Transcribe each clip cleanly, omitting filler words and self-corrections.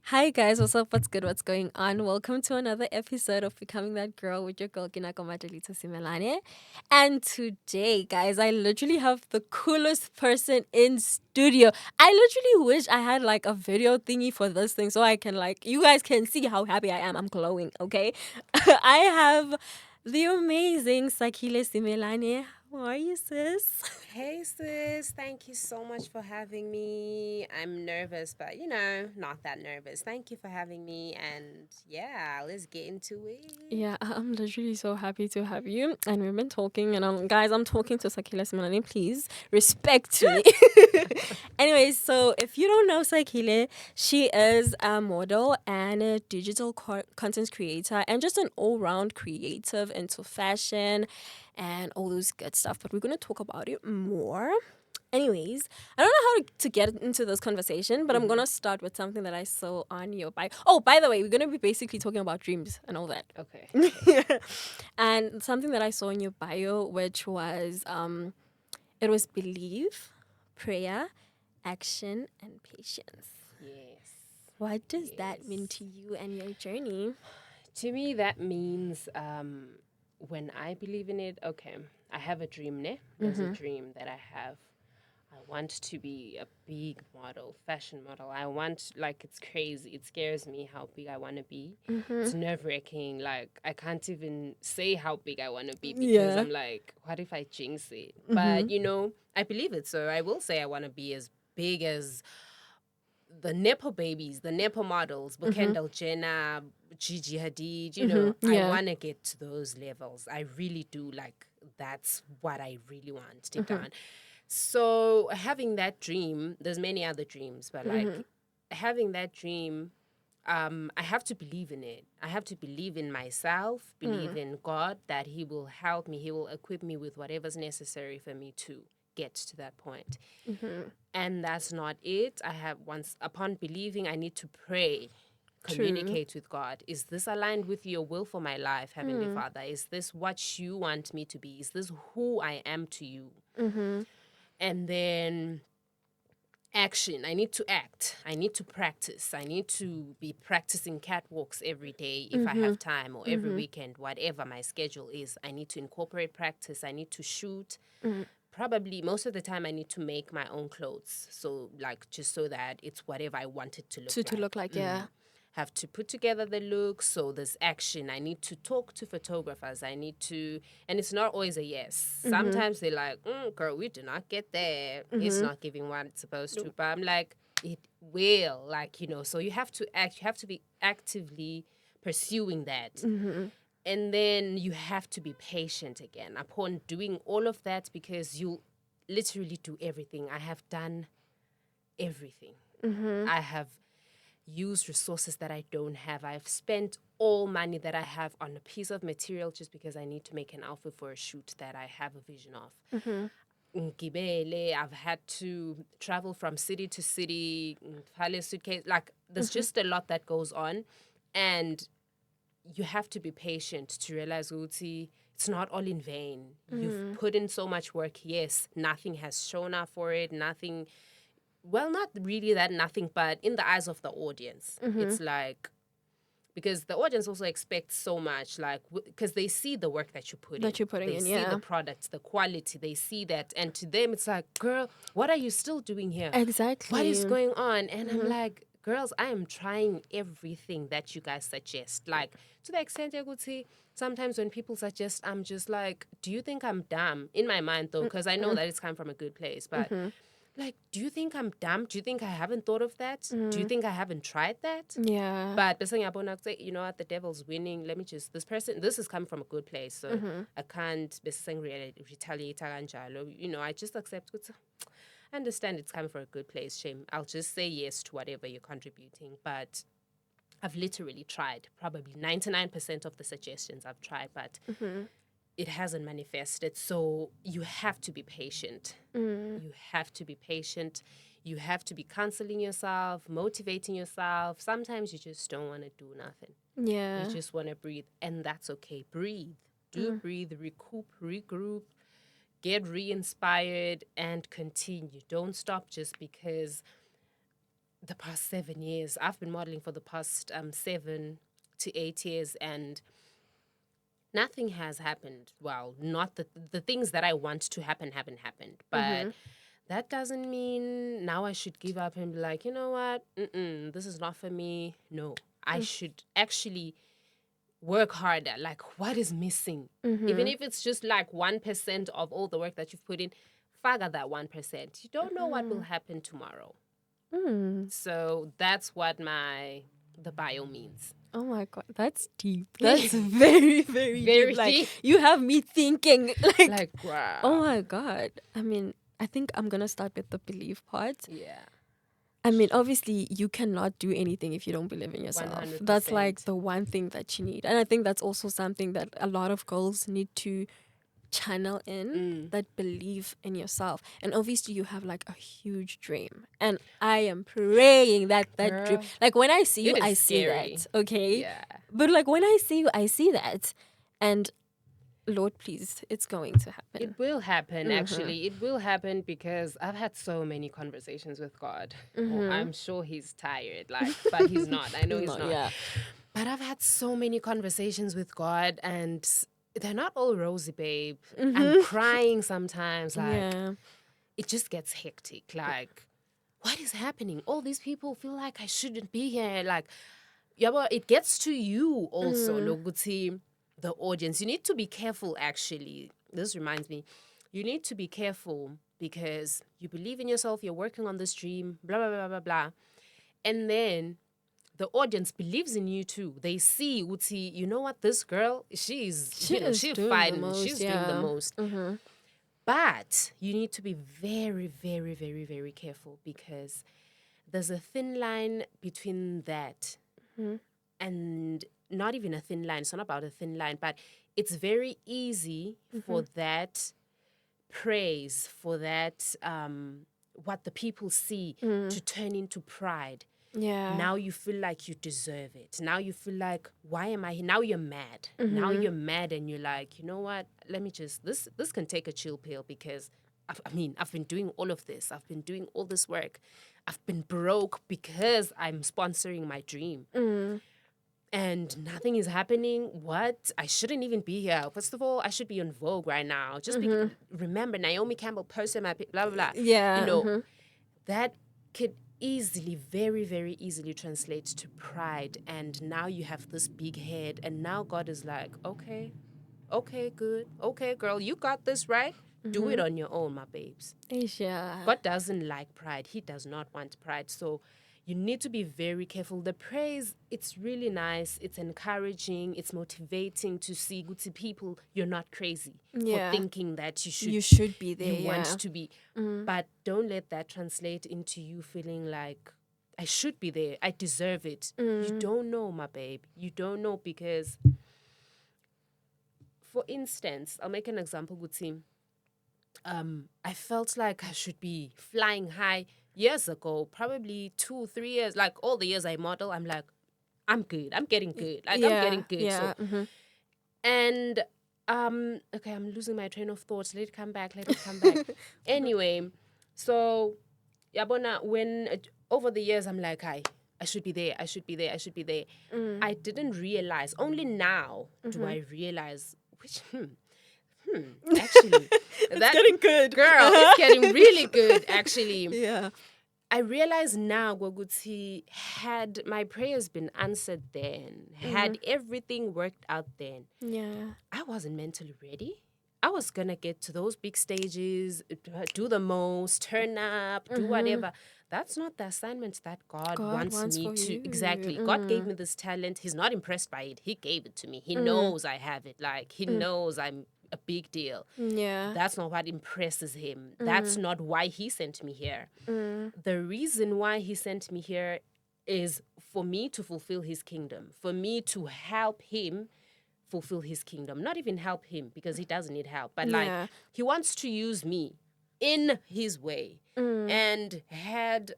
Hi guys, what's up? What's good? What's going on? Welcome to another episode of Becoming That Girl with your girl Sakhile Simelane. And today, guys, I literally have the coolest person in studio. I literally wish I had like a video thingy for this thing so I can you guys can see how happy I am. I'm glowing, okay? I have the amazing Sakhile Simelane. How are you, sis? Hey sis, thank you so much for having me. I'm nervous, but not that nervous. Thank you for having me, and yeah, let's get into it. Yeah, I'm literally so happy to have you. And we've been talking, and guys, I'm talking to Sakhile Simelane. Please respect me. Anyways, so if you don't know Sakhile, she is a model and a digital content creator, and just an all-round creative into fashion and all those good stuff. But we're gonna talk about it more. Anyways, I don't know how to get into this conversation, but I'm gonna start with something that I saw on your bio. Oh, by the way, we're gonna be basically talking about dreams and all that. Okay. And something that I saw in your bio, which was it was belief, prayer, action, and patience. Yes. What does that mean Yes. to you and your journey? To me, that means when I believe in it. Okay, I have a dream. Ne? There's a dream that I have. I want to be a big model, fashion model. I want, like, it's crazy. It scares me how big I want to be. It's nerve wracking. Like, I can't even say how big I want to be because Yeah. I'm like, what if I jinx it? But, I believe it. So I will say I want to be as big as the Nepo babies, the Nepo models, Kendall Jenner, Gigi Hadid, I Yeah. want to get to those levels. I really do. Like, that's what I really want deep down. So having that dream, there's many other dreams, but like having that dream, I have to believe in it. I have to believe in myself, believe in God that He will help me, He will equip me with whatever's necessary for me to get to that point. And that's not it. I have once upon believing, I need to pray, True. communicate with God. Is this aligned with your will for my life, Heavenly Father? Is this what you want me to be? Is this who I am to you? And then action. I need to act. I need to practice. I need to be practicing catwalks every day if I have time, or every weekend, whatever my schedule is. I need to incorporate practice. I need to shoot. Probably most of the time I need to make my own clothes. So, like, just so that it's whatever I want it to look To like. look like, yeah. Have to put together the look. So there's action. I need to talk to photographers. I need to, and it's not always a yes. Sometimes they're like, girl, we do not get there. It's not giving what it's supposed to. But I'm like, it will. Like, so you have to act, you have to be actively pursuing that. And then you have to be patient again upon doing all of that because you'll literally do everything. I have done everything. I have used resources that I don't have. I've spent all money that I have on a piece of material just because I need to make an outfit for a shoot that I have a vision of. Ngibele, I've had to travel from city to city, file a suitcase. Like, there's just a lot that goes on. And you have to be patient to realize, Uti, it's not all in vain. You've put in so much work. Yes, nothing has shown up for it. Nothing, well, not really that nothing, but in the eyes of the audience, it's like, because the audience also expects so much, like, because they see the work that you put in. That you're putting they in, see yeah. the products, the quality, they see that. And to them, it's like, girl, what are you still doing here? Exactly. What is going on? And I'm like, girls, I am trying everything that you guys suggest. Like, to the extent I would say, sometimes when people suggest, I'm just like, do you think I'm dumb? In my mind, though, because I know that it's come from a good place. But, like, do you think I'm dumb? Do you think I haven't thought of that? Do you think I haven't tried that? Yeah. But say, you know what, the devil's winning. Let me just, this has come from a good place. So I can't be saying retaliate. I just accept it. I understand it's coming from a good place, Shame. I'll just say yes to whatever you're contributing. But I've literally tried. Probably 99% of the suggestions I've tried, but it hasn't manifested. So you have to be patient. You have to be patient. You have to be counseling yourself, motivating yourself. Sometimes you just don't want to do nothing. Yeah. You just want to breathe, and that's okay. Breathe. Do breathe, recoup, regroup, get re inspired, and continue. Don't stop just because the past 7 years. I've been modeling for the past 7 to 8 years, and nothing has happened. Well, not the things that I want to happen haven't happened. But that doesn't mean now I should give up and be like, you know what? This is not for me. No, I should actually work harder. Like, what is missing? Even if it's just like 1% of all the work that you've put in, figure that 1%. You don't know what will happen tomorrow. So that's what the bio means. Oh my God, that's deep. That's very, very, Very deep. Like, deep. you have me thinking, Like, wow. oh my God. I mean, I think I'm going to start with the belief part. Yeah. I mean, obviously, you cannot do anything if you don't believe in yourself. 100%. That's like the one thing that you need. And I think that's also something that a lot of girls need to channel in, that believe in yourself. And obviously, you have like a huge dream. And I am praying that dream, Girl, like when I see you, it is I see scary. that. Okay. Yeah. But like when I see you, I see that. And Lord, please, it's going to happen. It will happen, actually. It will happen because I've had so many conversations with God. Oh, I'm sure he's tired, but he's not. I know he's not. Yeah. But I've had so many conversations with God, and they're not all rosy, babe. I'm crying sometimes. Like, Yeah. it just gets hectic. Like, what is happening? All these people feel like I shouldn't be here. Like, yeah, well, it gets to you also, Loguti, the audience. You need to be careful, actually. This reminds me. You need to be careful because you believe in yourself, you're working on this dream, blah, blah, blah, blah, blah. And then the audience believes in you too. They see, Uti, you know what, this girl, she's doing fighting, the most, she's doing the most. But you need to be very, very, very, very careful because there's a thin line between that and not even a thin line. It's not about a thin line, but it's very easy for that praise, for that what the people see to turn into pride. Yeah. Now you feel like you deserve it. Now you feel like, why am I here? Now you're mad. Now you're mad and you're like, you know what? Let me just, this can take a chill pill because, I've been doing all of this. I've been doing all this work. I've been broke because I'm sponsoring my dream. And nothing is happening. What? I shouldn't even be here. First of all, I should be on Vogue right now. Just remember, Naomi Campbell posted my blah, blah, blah. Yeah. You know, that could easily, very, very easily translate to pride. And now you have this big head. And now God is like, okay, good. Okay, girl, you got this, right? Do it on your own, my babes. Yeah. God doesn't like pride. He does not want pride. So you need to be very careful. The praise, it's really nice. It's encouraging. It's motivating to see good to people. You're not crazy Yeah. for thinking that You should be there. you want to be. But don't let that translate into you feeling like, I should be there. I deserve it. You don't know, my babe. You don't know because, for instance, I'll make an example, Guti. I felt like I should be flying high years ago, probably 2-3 years, like all the years I model, I'm like, I'm good. I'm getting good. Like, I'm getting good. Yeah. So, and, okay, I'm losing my train of thought. Let it come back. Anyway, so, Yabona, when, over the years, I'm like, I should be there. I should be there. I didn't realize, only now do I realize, which, actually, It's getting good. Girl, it's getting really good, actually. Yeah. I realize now, Goguti, had my prayers been answered then, had everything worked out then, Yeah. I wasn't mentally ready. I was going to get to those big stages, do the most, turn up, do whatever. That's not the assignment that God wants me for to. you. Exactly. God gave me this talent. He's not impressed by it. He gave it to me. He knows I have it. Like, he knows I'm a big deal. Yeah. That's not what impresses him. That's not why he sent me here. The reason why he sent me here is for me to fulfill his kingdom, for me to help him fulfill his kingdom. Not even help him because he doesn't need help, but like he wants to use me in his way. And had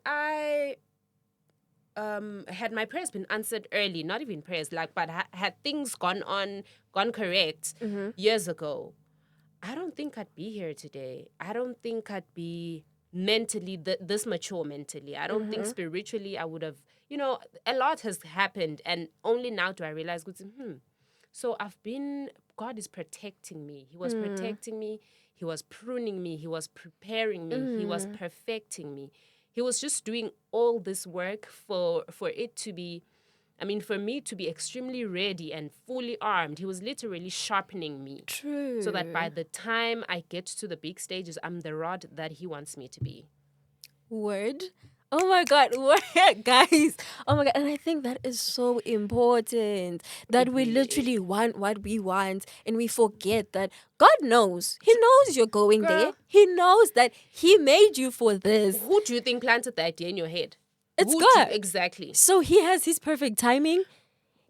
my prayers been answered early, not even prayers, like, but had things gone correct years ago, I don't think I'd be here today. I don't think I'd be mentally, this mature mentally. I don't think spiritually I would have, a lot has happened. And only now do I realize, so God is protecting me. He was protecting me. He was pruning me. He was preparing me. He was perfecting me. He was just doing all this work for it to be, for me to be extremely ready and fully armed. He was literally sharpening me. True. So that by the time I get to the big stages, I'm the rod that he wants me to be. Word. Oh my God, word, guys. Oh my God. And I think that is so important that we literally want what we want and we forget that God knows. He knows you're going there. He knows that He made you for this. Who do you think planted the idea in your head? It's God. Exactly. So He has His perfect timing.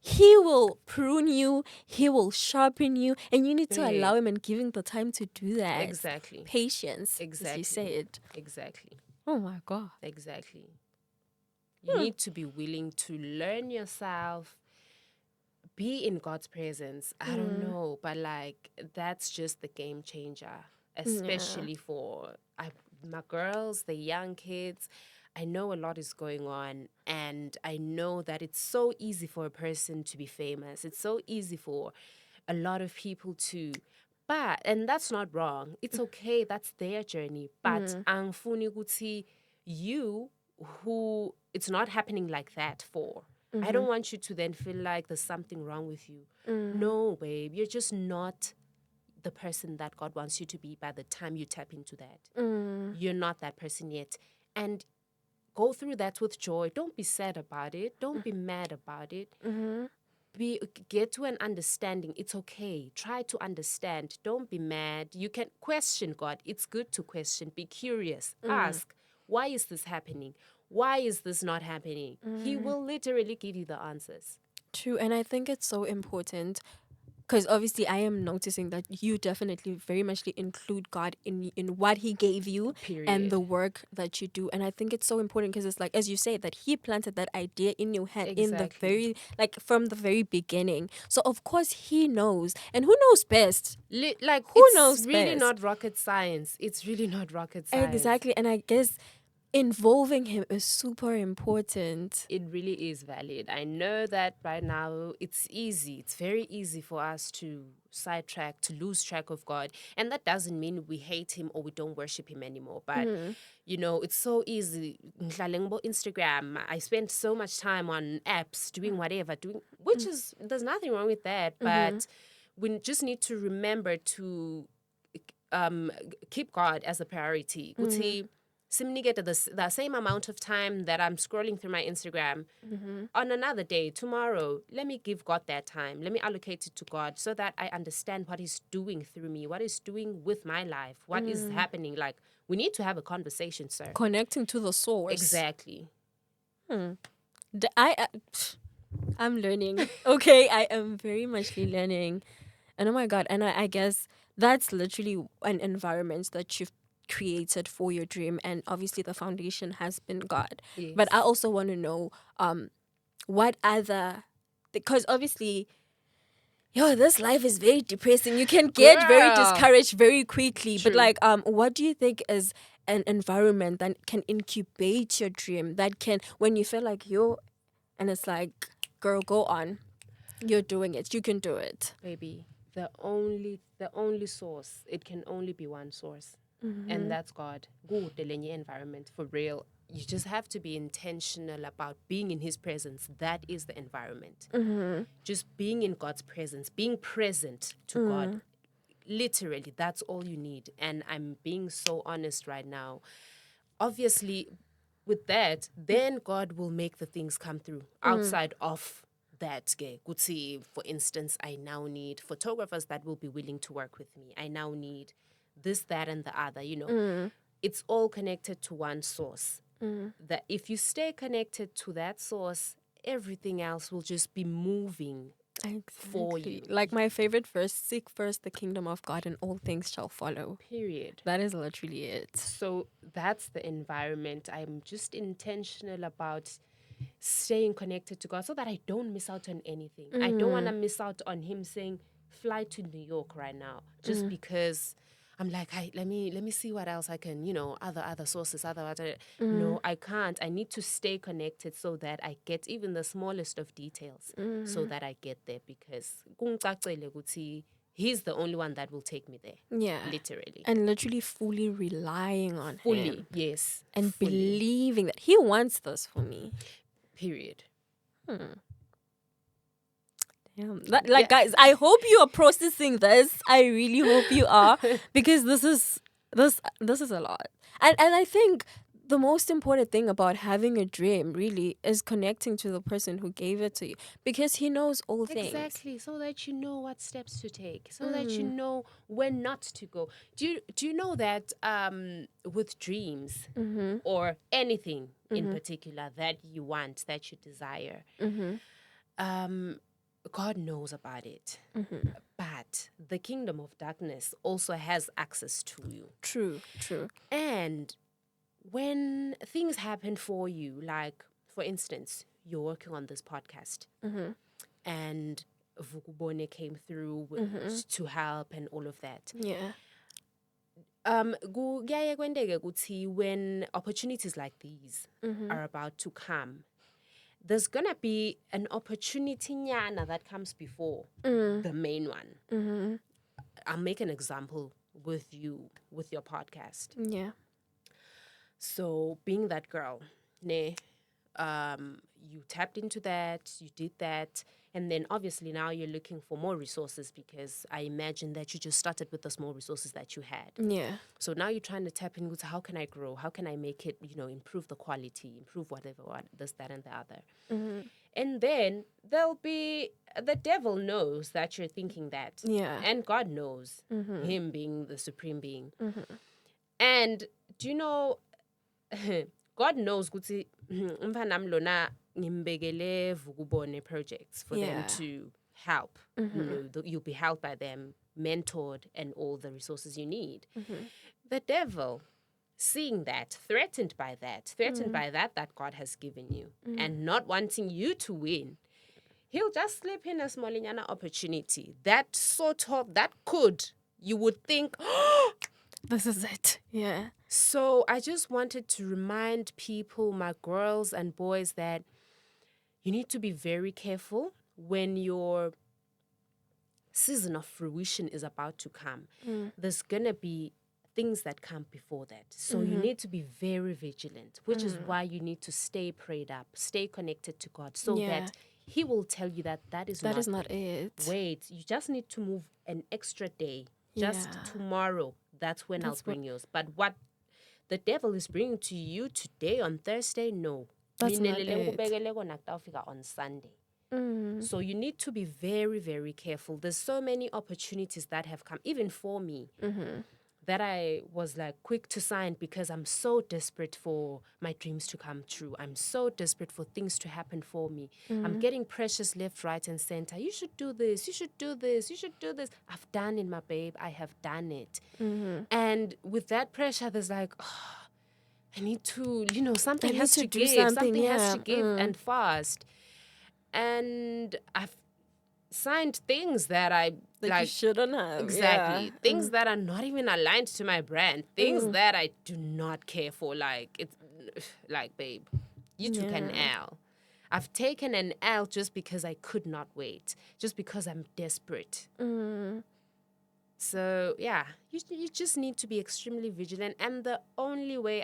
He will prune you. He will sharpen you. And you need to allow Him and give Him the time to do that. Exactly. Patience. Exactly. As you said. Exactly. Oh my God. Exactly. You need to be willing to learn yourself, be in God's presence. I don't know, but like that's just the game changer, especially for my girls, the young kids. I know a lot is going on, and I know that it's so easy for a person to be famous. It's so easy for a lot of people to, and that's not wrong. It's okay. That's their journey. But angfuni kuti you who it's not happening like that for. I don't want you to then feel like there's something wrong with you. No, babe, you're just not the person that God wants you to be by the time you tap into that. You're not that person yet. And go through that with joy. Don't be sad about it. Don't be mad about it. Get to an understanding. It's okay. Try to understand. Don't be mad. You can question God. It's good to question. Be curious. Ask, why is this happening? Why is this not happening? He will literally give you the answers. True. And I think it's so important because obviously I am noticing that you definitely very much include God in what He gave you. Period. And the work that you do. And I think it's so important because it's like, as you say, that He planted that idea in your head in the very, from the very beginning. So of course He knows. And who knows best? Who knows really best? Not rocket science. It's really not rocket science. Exactly. And I guess involving Him is super important. It really is valid. I know that right now it's easy. It's very easy for us to sidetrack, to lose track of God. And that doesn't mean we hate Him or we don't worship Him anymore. But, it's so easy. Instagram, I spend so much time on apps doing whatever, there's nothing wrong with that. But we just need to remember to keep God as a priority. Get the same amount of time that I'm scrolling through my Instagram on another day, tomorrow. Let me give God that time. Let me allocate it to God so that I understand what He's doing through me, what He's doing with my life, what is happening. Like, we need to have a conversation, sir. Connecting to the source. Exactly. I'm learning. Okay, I am very much learning. And oh my God, and I guess that's literally an environment that you've created for your dream, and obviously the foundation has been God. Yes. But I also want to know what other, because obviously this life is very depressing. You can get very discouraged very quickly. True. But what do you think is an environment that can incubate your dream, that can, when you feel like and it's like, girl, go on, you're doing it, you can do it, baby. The only source, it can only be one source. And that's God. Good environment, for real. You just have to be intentional about being in His presence. That is the environment. Just being in God's presence, being present to God. Literally, that's all you need. And I'm being so honest right now. Obviously, with that, then God will make the things come through outside of that. For instance, I now need photographers that will be willing to work with me. I now need this, that, and the other, It's all connected to one source. That if you stay connected to that source, everything else will just be moving for you. Like my favorite verse, seek first the kingdom of God and all things shall follow. Period. That is literally it. So that's the environment. I'm just intentional about staying connected to God so that I don't miss out on anything. I don't want to miss out on Him saying, fly to New York right now, just because I'm like, let me see what else I can, other sources, other. No, I can't. I need to stay connected so that I get even the smallest of details, so that I get there, because kungicacile ukuthi he's the only one that will take me there. Yeah. Literally. And literally fully relying on Fully, him. yes. And fully. believing that he wants this for me. Period. Yeah. Guys, I hope you are processing this. I really hope you are, because this is a lot. And I think the most important thing about having a dream really is connecting to the person who gave it to you, because he knows all things. Exactly, so that you know what steps to take, so that you know when not to go. Do you know that with dreams or anything in particular that you want, that you desire, God knows about it. But the kingdom of darkness also has access to you. True. And when things happen for you, like, for instance, you're working on this podcast, and Vukubone came through to help and all of that. Yeah. Kuyaye kwendeke ukuthi when opportunities like these are about to come, there's gonna be an opportunity nyana that comes before the main one. I'll make an example with you, with your podcast. Yeah. So being that girl, you tapped into that, you did that, and then obviously now you're looking for more resources, because I imagine that you just started with the small resources that you had. Yeah. So now you're trying to tap into how can I grow? How can I make it, improve the quality, improve whatever, this, that, and the other. And then there'll be, the devil knows that you're thinking that. Yeah. And God knows, him being the supreme being. And do you know, God knows ukuthi umfana lona ngimbekele Vukubone projects for them to help. You'll be helped by them, mentored, and all the resources you need. The devil, seeing that, threatened by that God has given you, and not wanting you to win, he'll just slip in a smallinyana opportunity that you would think, this is it. Yeah. So I just wanted to remind people, my girls and boys, that you need to be very careful when your season of fruition is about to come. There's going to be things that come before that. So you need to be very vigilant, which is why you need to stay prayed up, stay connected to God, so that he will tell you that is not it. Wait, you just need to move an extra day. Just tomorrow, that's when I'll bring yours. But what the devil is bringing to you today on Thursday, no. That's not it. On Sunday. So you need to be very, very careful. There's so many opportunities that have come, even for me, that I was like quick to sign, because I'm so desperate for my dreams to come true. I'm so desperate for things to happen for me. I'm getting pressures left, right, and center. You should do this. You should do this. You should do this. I've done it, my babe. I have done it. And with that pressure, there's like, I need to, something has to give. Something has to give, and fast. And I've signed things that I you shouldn't have. Exactly. Things that are not even aligned to my brand. Things that I do not care for. Like, it's like, babe, you took an L. I've taken an L just because I could not wait. Just because I'm desperate. So, yeah, you just need to be extremely vigilant. And the only way,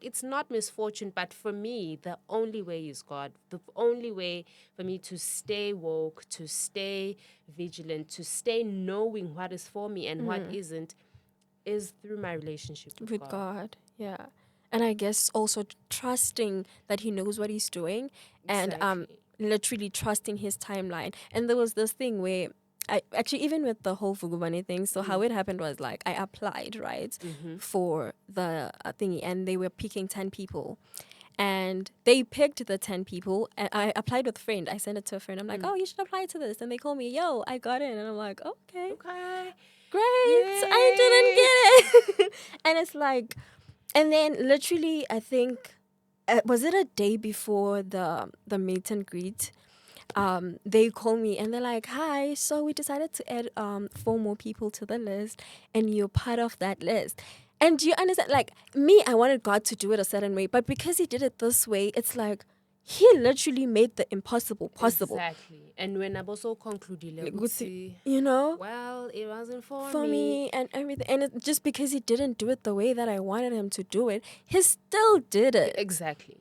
it's not misfortune, but for me, the only way is God. The only way for me to stay woke, to stay vigilant, to stay knowing what is for me and what isn't, is through my relationship with God. Yeah. And I guess also trusting that he knows what he's doing, and literally trusting his timeline. And there was this thing where even with the whole Vukubane thing, so how it happened was like I applied, right, for the thingy, and they were picking 10 people. And they picked the 10 people, and I applied with a friend. I sent it to a friend. I'm like, oh, you should apply to this. And they call me, yo, I got in. And I'm like, okay. Great. Yay. I didn't get it. And it's like, and then literally, I think, was it a day before the meet and greet? they call me and they're like, "Hi, so we decided to add 4 more people to the list, and you're part of that list." And do you understand? Like me, I wanted God to do it a certain way, but because He did it this way, it's like He literally made the impossible possible. Exactly. And when I also concluded, Like, ukuthi, you know, well, it wasn't for me and everything. And just because He didn't do it the way that I wanted Him to do it, He still did it. Exactly.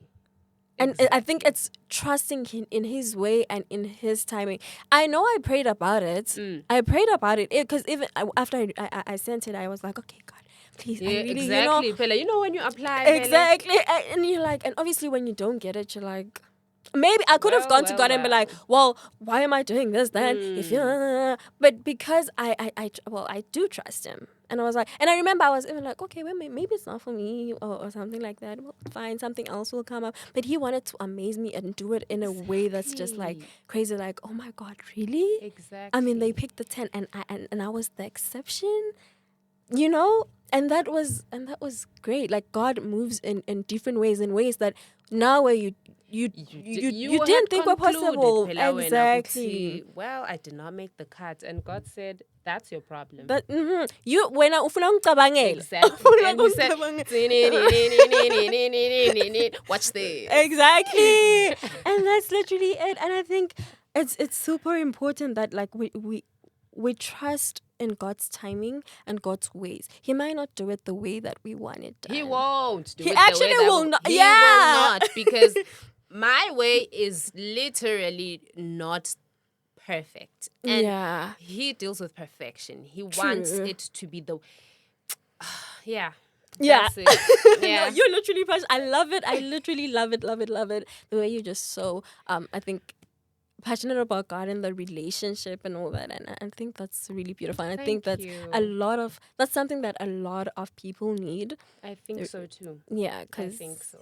And I think it's trusting in His way and in His timing. I know I prayed about it. I prayed about it because even after I sent it, I was like, okay, God, please, Yeah, I really, exactly. Phela, you know when you apply, exactly. And you're like, and obviously when you don't get it, you're like, maybe I could have gone to God and be like, well, why am I doing this then? If you, but because I do trust Him. And I was like, and I remember I was even like, okay, well, maybe it's not for me or something like that. Well, fine, something else will come up. But He wanted to amaze me and do it in a way that's just like crazy. Like, oh my God, really? Exactly. I mean, they picked the 10 and I was the exception, you know? And that was great. Like God moves in different ways, in ways that now where you didn't think were possible. Exactly. Well, I did not make the cut, and God said, "That's your problem." But you when ufuna ungicabangela. Exactly. And He said, "Watch this." Exactly. And that's literally it. And I think it's super important that like we trust in God's timing and God's ways. He might not do it the way that we want it done. He won't do He it actually the way will not. He Yeah. will not, because my way is literally not perfect. And Yeah. He deals with perfection. He True. wants it to be the yeah. Yeah. That's it. Yeah. No, you're literally passionate. I love it. I literally love it, love it, love it. The way you're just so I think passionate about God and the relationship and all that, and I think that's really beautiful. And I think that's that's something that a lot of people need. I think so too. Yeah, I because think so.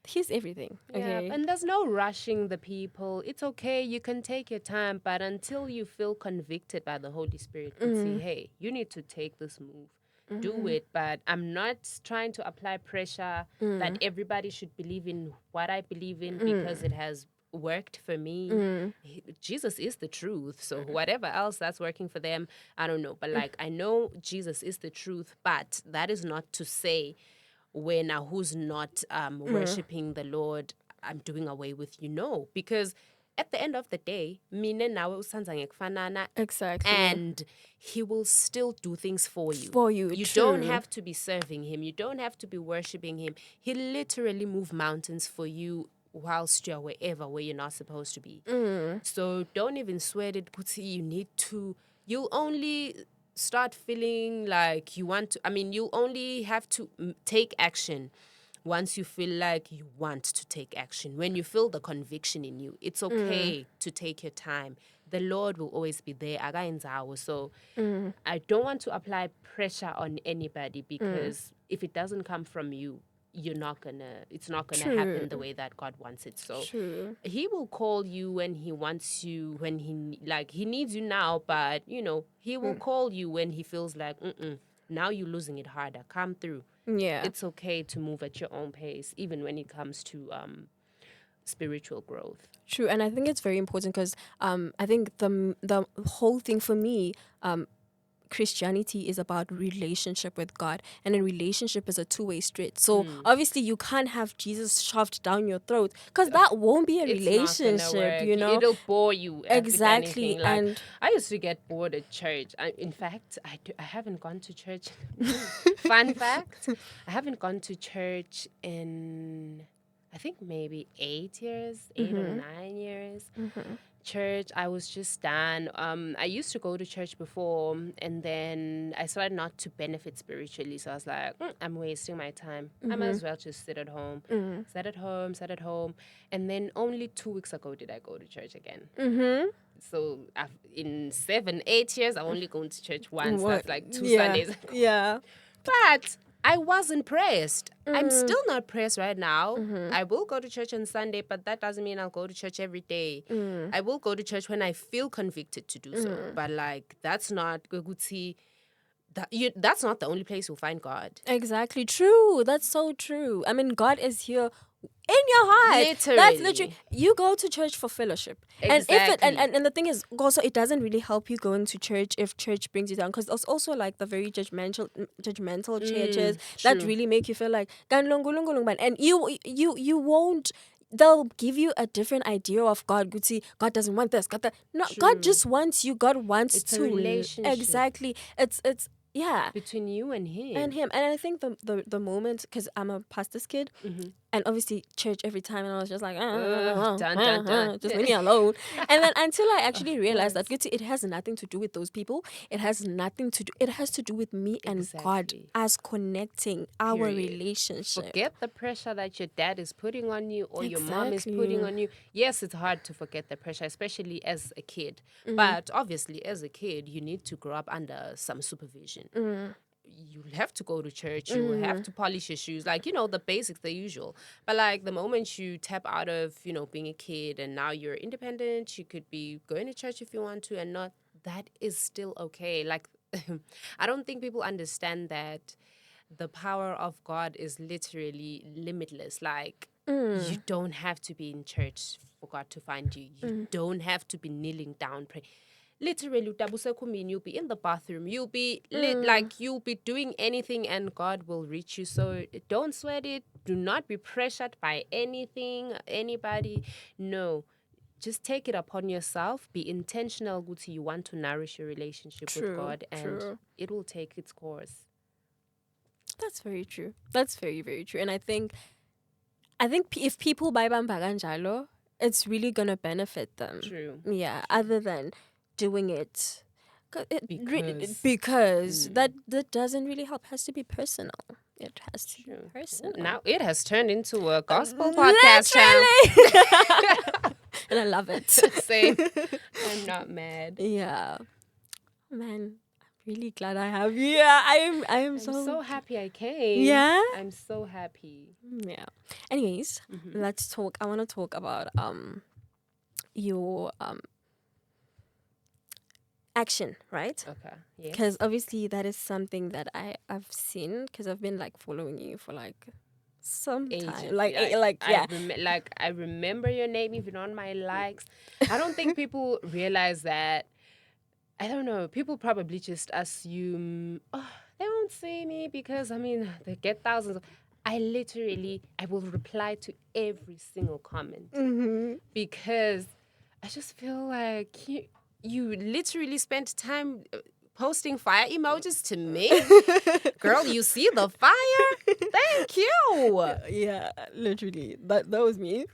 He's everything. Okay, Yeah, and there's no rushing the people. It's okay. You can take your time, but until you feel convicted by the Holy Spirit, you say, "Hey, you need to take this move." Do it, but I'm not trying to apply pressure that everybody should believe in what I believe in because it has worked for me. Jesus is the truth. So whatever else that's working for them, I don't know. But like, I know Jesus is the truth, but that is not to say when who's not worshiping the Lord, I'm doing away with you. No, because at the end of the day, mine nawe usanza ngekufanana, exactly, and He will still do things for you. You true. don't have to be serving Him. You don't have to be worshiping Him. He literally moved mountains for you whilst you're wherever where you're not supposed to be. So don't even sweat it. You need to. You'll only start feeling like you want to. I mean, you only have to take action once you feel like you want to take action. When you feel the conviction in you, it's okay to take your time. The Lord will always be there. So I don't want to apply pressure on anybody, because if it doesn't come from you, it's not gonna happen the way that God wants it. So He will call you when He wants you, when He needs you now, but He will call you when He feels like now you're losing it harder. Come through. Yeah, It's okay to move at your own pace, even when it comes to spiritual growth. true. And I think it's very important because I think the whole thing for me, Christianity is about relationship with God, and a relationship is a two-way street. So obviously you can't have Jesus shoved down your throat, because that won't be a relationship, It'll bore you. Exactly. And I used to get bored at church. In fact, I haven't gone to church. Fun fact, I haven't gone to church in, I think, maybe 8 years, 8 or 9 years. Church, I was just done. I used to go to church before, and then I started not to benefit spiritually. So I was like, I'm wasting my time. I might as well just sit at home. Sat at home. And then only 2 weeks ago did I go to church again. So in 7, 8 years, I've only gone to church once. That's like 2 Sundays ago. Yeah. But I wasn't pressed. I'm still not pressed right now. I will go to church on Sunday, but that doesn't mean I'll go to church every day. I will go to church when I feel convicted to do so. But like, that's not that's not the only place you'll find God. Exactly. True. That's so true. I mean, God is here in your heart. Literally. That's literally, you go to church for fellowship. And if it, Exactly. and the thing is also, it doesn't really help you going to church if church brings you down, because there's also like the very judgmental churches that true. really make you feel like "Ganlongolongolong," and you won't. They'll give you a different idea of God. Good, see, God doesn't want this. God, that, no, God True. just wants you. God wants It's a to relationship. exactly. It's yeah. Between you and him. And I think the moment, because I'm a pastor's kid, and obviously church every time, and I was just like, dun. just leave me alone. And then until I actually realized that it has nothing to do with those people. It has nothing to do. It has to do with me and God Exactly. as connecting our Period. relationship. Forget the pressure that your dad is putting on you or your mom is putting on you. Yes, it's hard to forget the pressure, especially as a kid. But obviously, as a kid, you need to grow up under some supervision. You'll have to go to church. You will have to polish your shoes. Like, the basics, the usual. But like the moment you tap out of, being a kid and now you're independent, you could be going to church if you want to and not, that is still okay. Like, I don't think people understand that the power of God is literally limitless. Like, you don't have to be in church for God to find you. You don't have to be kneeling down praying. Literally, you'll be in the bathroom. You'll be you'll be doing anything, and God will reach you. So don't sweat it. Do not be pressured by anything, anybody. No. Just take it upon yourself. Be intentional. Guti, you want to nourish your relationship with God, and it will take its course. That's very true. That's very, very true. And I think if people buy Bambaganjalo, it's really gonna benefit them. True. Yeah. Other than doing it, Because that doesn't really help. It has to be personal. It has to be personal. Now it has turned into a gospel podcast. And I love it. Same. I'm not mad. Yeah. Man, I'm really glad I have you. Yeah, I'm so happy I came. Yeah? I'm so happy. Yeah. Anyways, let's talk. I want to talk about your action, right? Okay. Yeah. Because obviously that is something that I've seen, because I've been like following you for like some time. I remember your name even on my likes. I don't think people realize that. I don't know. People probably just assume, oh, they won't see me because, they get thousands of... I will reply to every single comment because I just feel like you literally spent time posting fire emojis to me. Girl, you see the fire? Thank you. Yeah, literally. That was me.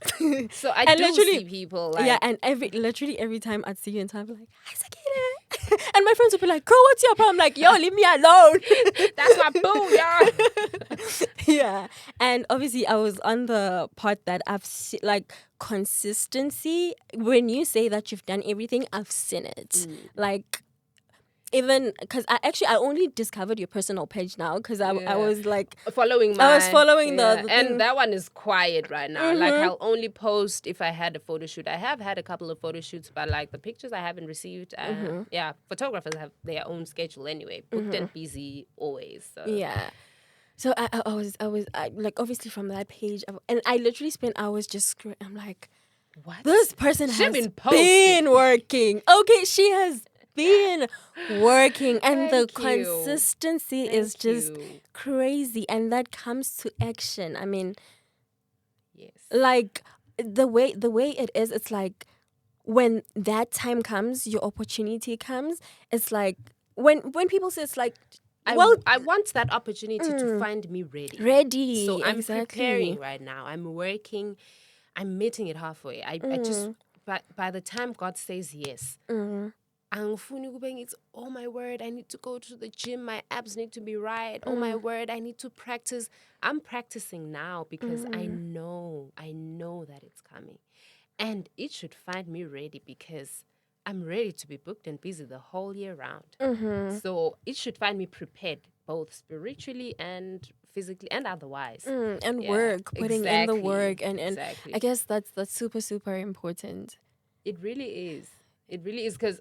So I do see people like... Yeah, and every time I'd see you in time, I'd be like, hi, Sakhile. And my friends would be like, girl, what's your problem? I'm like, yo, leave me alone. That's my boo, y'all. Yeah. And obviously I was on the part that I've seen, like, consistency. When you say that you've done everything, I've seen it. Like, even because I only discovered your personal page now because I was like following the and thing. That one is quiet right now. Like, I'll only post if I had a photo shoot. I have had a couple of photo shoots, but like the pictures I haven't received. Photographers have their own schedule anyway, booked and busy always. So. Yeah. So I was like, obviously from that page, and I literally spent hours just scrolling. I'm like, what? This person has been working. Okay, she has been working, and the consistency is just crazy, and that comes to action. I mean, yes, like the way it is, it's like when that time comes, your opportunity comes. It's like when people say, it's like, I want that opportunity to find me ready. So I'm preparing right now. I'm working. I'm meeting it halfway. I just by the time God says yes. It's, oh my word, I need to go to the gym. My abs need to be right. Oh my word, I need to practice. I'm practicing now because I know that it's coming. And it should find me ready because I'm ready to be booked and busy the whole year round. So it should find me prepared, both spiritually and physically and otherwise. And putting in the work. And I guess that's super, super important. It really is. It really is because,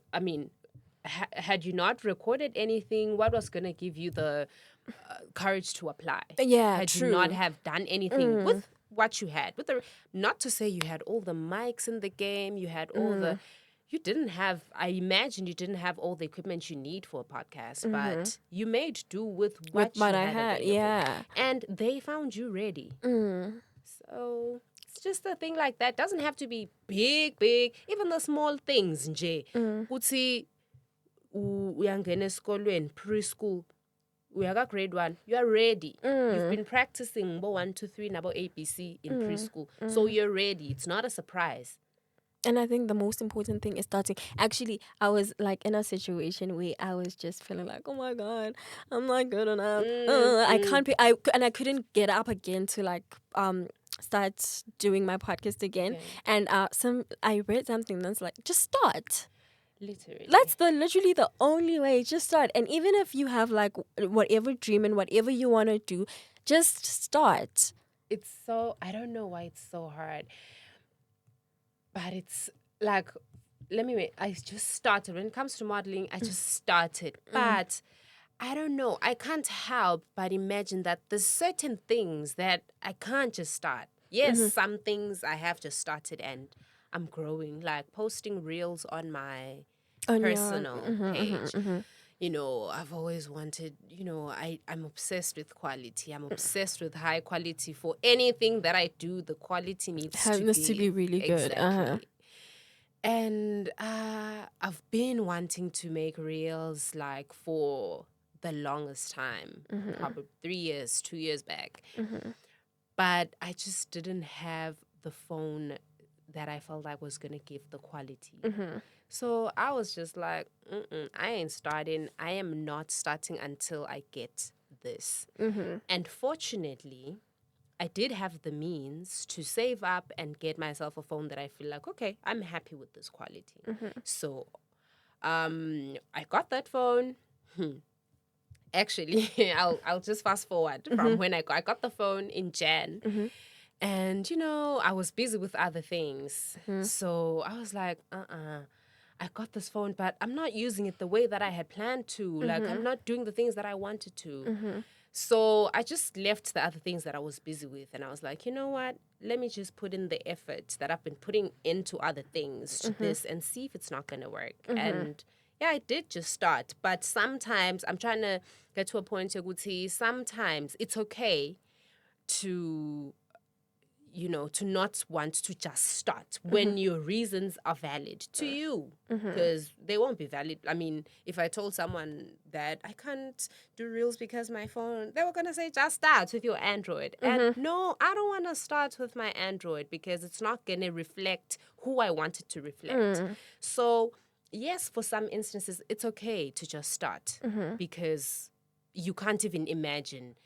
had you not recorded anything, what was going to give you the courage to apply? Yeah, had true. you not have done anything with what you had. Not to say you had all the mics in the game, you had all the. You didn't have. I imagine you didn't have all the equipment you need for a podcast, but you made do with With what what you I had had, available, yeah. and they found you ready. So it's just a thing like that. Doesn't have to be big, big. Even the small things, nje. Kuthi uyangena esikolweni preschool. Uyaka grade 1, you are ready. You've been practicing 1, 2, 3 nabo ABC in preschool. So you're ready. It's not a surprise. And I think the most important thing is starting. Actually, I was like in a situation where I was just feeling like, oh my God, I'm not good enough. I can't be. I couldn't get up again to like start doing my podcast again. Okay. And I read something that's like, just start. Literally. That's literally the only way. Just start. And even if you have like whatever dream and whatever you want to do, just start. It's so, I don't know why it's so hard. But it's like, I just started. When it comes to modeling, I just started. But I don't know. I can't help but imagine that there's certain things that I can't just start. Yes, some things I have just started and I'm growing. Like posting reels on my personal page. You know, I've always wanted, I'm obsessed with quality. I'm obsessed with high quality. For anything that I do, the quality needs To be really good. Exactly. And I've been wanting to make reels like for the longest time, probably 3 years, 2 years back. But I just didn't have the phone that I felt like was going to give the quality. So I was just like, I ain't starting. I am not starting until I get this. And fortunately, I did have the means to save up and get myself a phone that I feel like, okay, I'm happy with this quality. So I got that phone. Actually, I'll just fast forward from when I got the phone in Jan. And, I was busy with other things. So I was like, I got this phone, but I'm not using it the way that I had planned to. Like, I'm not doing the things that I wanted to. So I just left the other things that I was busy with. And I was like, you know what? Let me just put in the effort that I've been putting into other things to this and see if it's not going to work. And yeah, I did just start. But sometimes I'm trying to get to a point where sometimes it's okay to to not want to just start when your reasons are valid to you, because they won't be valid. I mean, if I told someone that I can't do reels because my phone, they were going to say, just start with your Android. And no, I don't want to start with my Android because it's not going to reflect who I want it to reflect. So yes, for some instances, it's okay to just start because you can't even imagine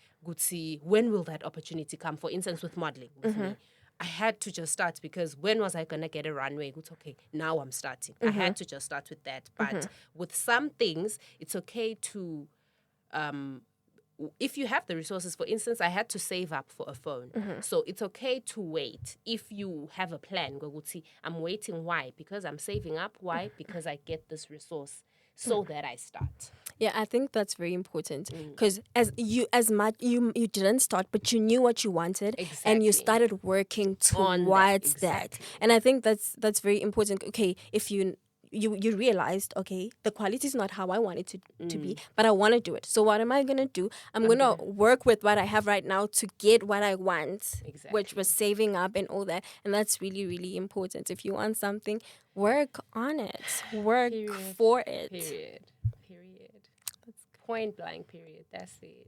when will that opportunity come. For instance, with modeling with me, I had to just start because when was I going to get a runway? Okay, now I'm starting. I had to just start with that. But with some things, it's okay to, if you have the resources, for instance, I had to save up for a phone. So it's okay to wait. If you have a plan, I'm waiting. Why? Because I'm saving up. Why? Because I get this resource so that I start. Yeah, I think that's very important because as much you didn't start, but you knew what you wanted, and you Exactly. started working On towards that, that. And I think that's very important. Okay, if you realized, okay, the quality is not how I want it to be, but I want to do it. So what am I gonna do? I'm gonna work with what I have right now to get what I want, which was saving up and all that. And that's really, really important. If you want something, work on it. Work for it. Period. Point blank, period. That's it.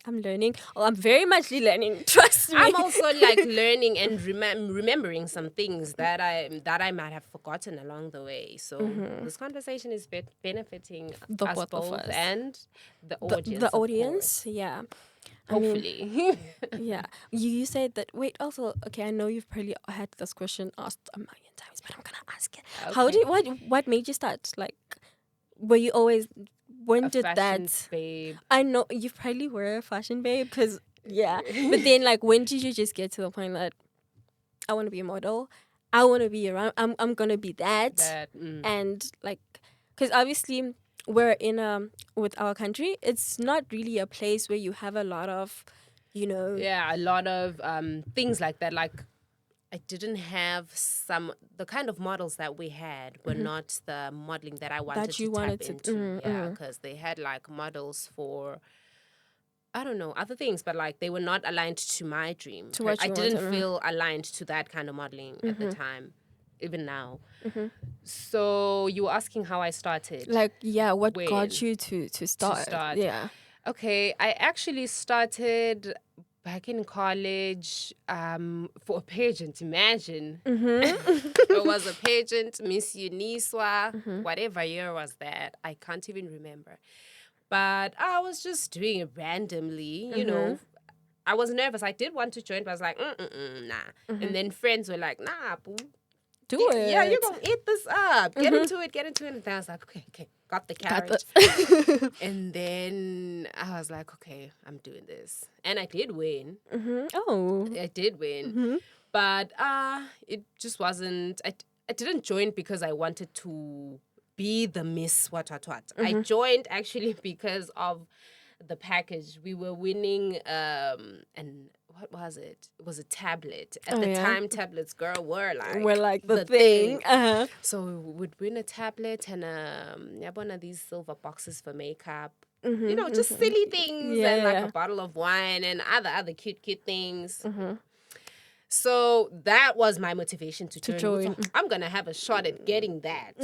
I'm learning. Oh, I'm very much learning. Trust me. I'm also like learning and remembering some things that I might have forgotten along the way. So this conversation is benefiting us both and the audience. The audience, yeah. Hopefully. Yeah. You said that. Wait. Also, okay. I know you've probably had this question asked a million times, but I'm gonna ask it. Okay. How did what made you start? Like, were you always? When did fashion that? Babe. I know you probably were a fashion babe, because yeah. But then, like, when did you just get to the point that I want to be a model? I want to be around. I'm gonna be that. And like, because obviously we're in with our country, it's not really a place where you have a lot of you know. Yeah, a lot of things like that. Like, I didn't have the kind of models that we had were not the modeling that I wanted you to wanted tap to- into. Yeah, because they had like models for, I don't know, other things, but like they were not aligned to my dream. To what I you didn't wanted. feel aligned to that kind of modeling at the time, even now. So you were asking how I started. Like, yeah, what When? got you to start? start. Yeah. Okay, I actually started back in college for a pageant. Imagine. It was a pageant, Miss Uniswa, whatever year was that. I can't even remember. But I was just doing it randomly, you know. I was nervous. I did want to join, but I was like, nah. And then friends were like, nah, boo. Do Yeah, it. you're going to eat this up. Get into it, get into it. And then I was like, okay, got the Got carrot. this. And then I was like, okay, I'm doing this. And I did win. Oh. I did win. But it just wasn't, I didn't join because I wanted to be the Miss what. I joined actually because of the package. We were winning and what was it? It was a tablet. At the time, tablets, girl, were like the thing. So we would win a tablet and one of these silver boxes for makeup. You know, just silly things and like a bottle of wine and other cute things. So that was my motivation to join. I'm going to have a shot at getting that.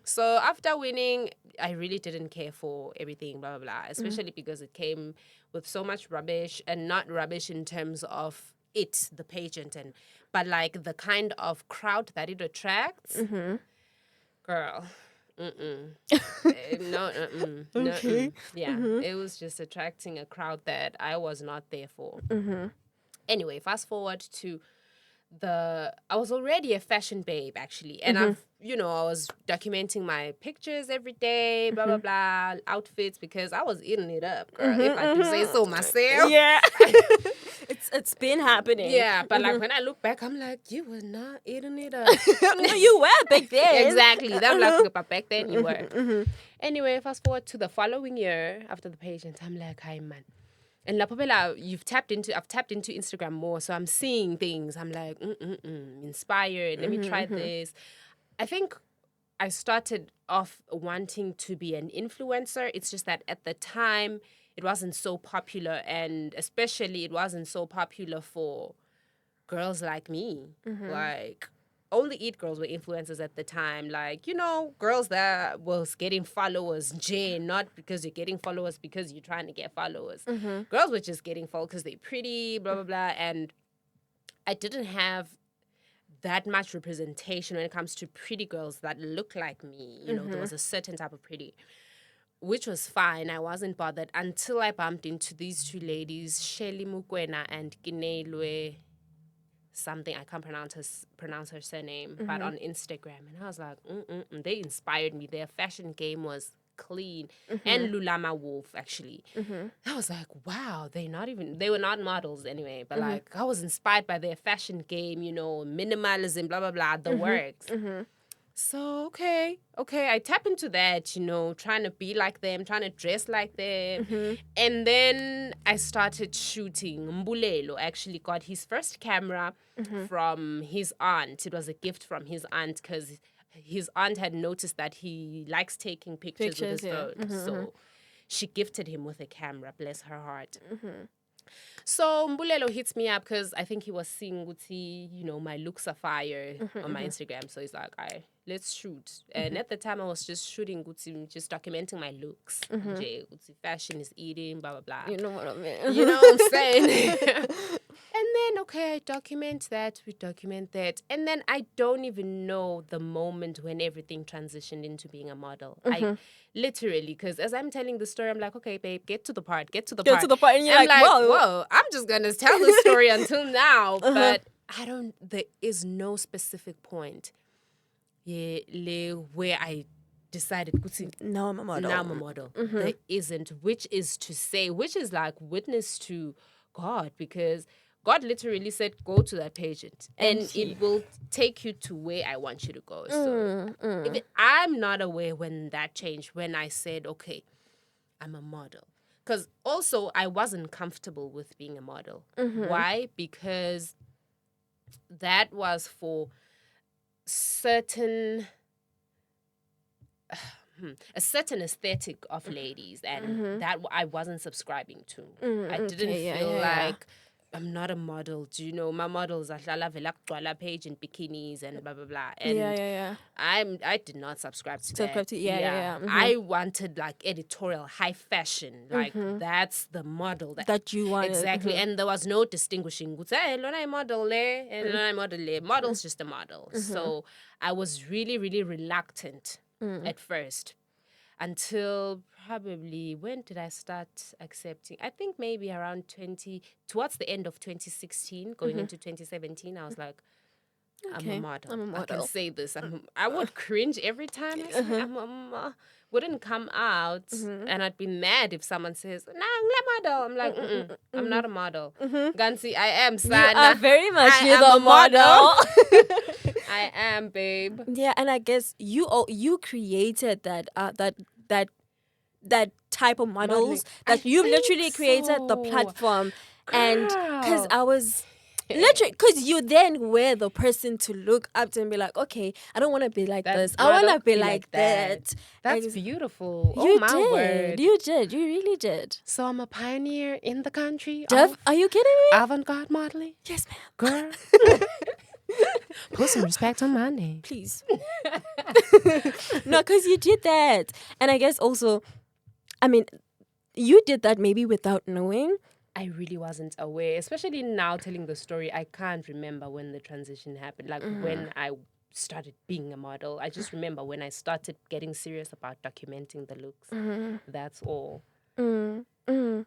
So after winning, I really didn't care for everything, blah, blah, blah, especially because it came with so much rubbish, and not rubbish in terms of the pageant, but like the kind of crowd that it attracts. Girl. No. Yeah, it was just attracting a crowd that I was not there for. Anyway, fast forward to I was already a fashion babe, actually. And I was documenting my pictures every day, blah, blah, blah, outfits, because I was eating it up, girl, if I do say so myself. Yeah. It's been happening. Yeah, but like when I look back, I'm like, you were not eating it up. No, you were back then. Exactly. I'm like, but back then you were. Anyway, fast forward to the following year after the pageant, I'm like, hi, man. And La Popela, I've tapped into Instagram more, so I'm seeing things. I'm like, inspired. Let me try this. I think I started off wanting to be an influencer. It's just that at the time, it wasn't so popular, and especially it wasn't so popular for girls like me. Like, only Eat girls were influencers at the time. Like, you know, girls that was getting followers, not because you're getting followers because you're trying to get followers. Girls were just getting followers because they're pretty, blah, blah, blah. And I didn't have that much representation when it comes to pretty girls that look like me. You know, there was a certain type of pretty, which was fine. I wasn't bothered until I bumped into these two ladies, Shelly Mukwena and Kinelwe something. I can't pronounce her surname, but on Instagram. And I was like, they inspired me. Their fashion game was clean. And Lulama Wolf, actually. I was like, wow, they were not models anyway, but like I was inspired by their fashion game, you know, minimalism, blah, blah, blah, the works. So, okay, I tap into that, you know, trying to be like them, trying to dress like them. And then I started shooting. Mbulelo actually got his first camera from his aunt. It was a gift from his aunt because his aunt had noticed that he likes taking pictures with his phone. So she gifted him with a camera, bless her heart. So Mbulelo hits me up because I think he was seeing Guti, you know, my looks are fire on my Instagram. So he's like, all right, let's shoot. And at the time I was just shooting Guti, just documenting my looks. Guti fashion is eating, blah, blah, blah. You know what I mean? You know what I'm saying? And then, okay, we document that. And then I don't even know the moment when everything transitioned into being a model. I literally, because as I'm telling the story, I'm like, okay, babe, get to the part. Get to the part, and you're I'm like, whoa, I'm just going to tell the story until now. But there is no specific point where I decided, now I'm a model. Now I'm a model. There isn't, which is like witness to God, because God literally said, go to that pageant and it will take you to where I want you to go. So I'm not aware when that changed, when I said, okay, I'm a model. because also I wasn't comfortable with being a model. Why? Because that was for certain a certain aesthetic of ladies, and that I wasn't subscribing to. I didn't feel like I'm not a model. Do you know my models are Lala page in bikinis and blah blah blah. And I did not subscribe to that. I wanted like editorial high fashion. Like that's the model that you wanted. Exactly. And there was no distinguishing. Model Model's just a model. So I was really, really reluctant at first, until probably, when did I start accepting? I think maybe around towards the end of 2016, going into 2017, I was like, I'm a model. I can say this. I would cringe every time I say wouldn't come out, and I'd be mad if someone says, "Nah, I'm a model." I'm like, I'm not a model. Gansi, I am, Sana. You are very much a model. I am, babe. Yeah, and I guess you created that that type of models. That you literally created the platform, and because I was. Literally, because you then were the person to look up to and be like, okay, I don't want to be like this. I want to be like that. That's beautiful. You my did. Word. You did. You really did. So I'm a pioneer in the country. Are you kidding me? Avant-garde modeling? Yes, ma'am. Girl. Put some respect on my name. Please. No, because you did that. And I guess also, I mean, you did that maybe without knowing. I really wasn't aware, especially now telling the story. I can't remember when the transition happened, like when I started being a model. I just remember when I started getting serious about documenting the looks. That's all. Okay.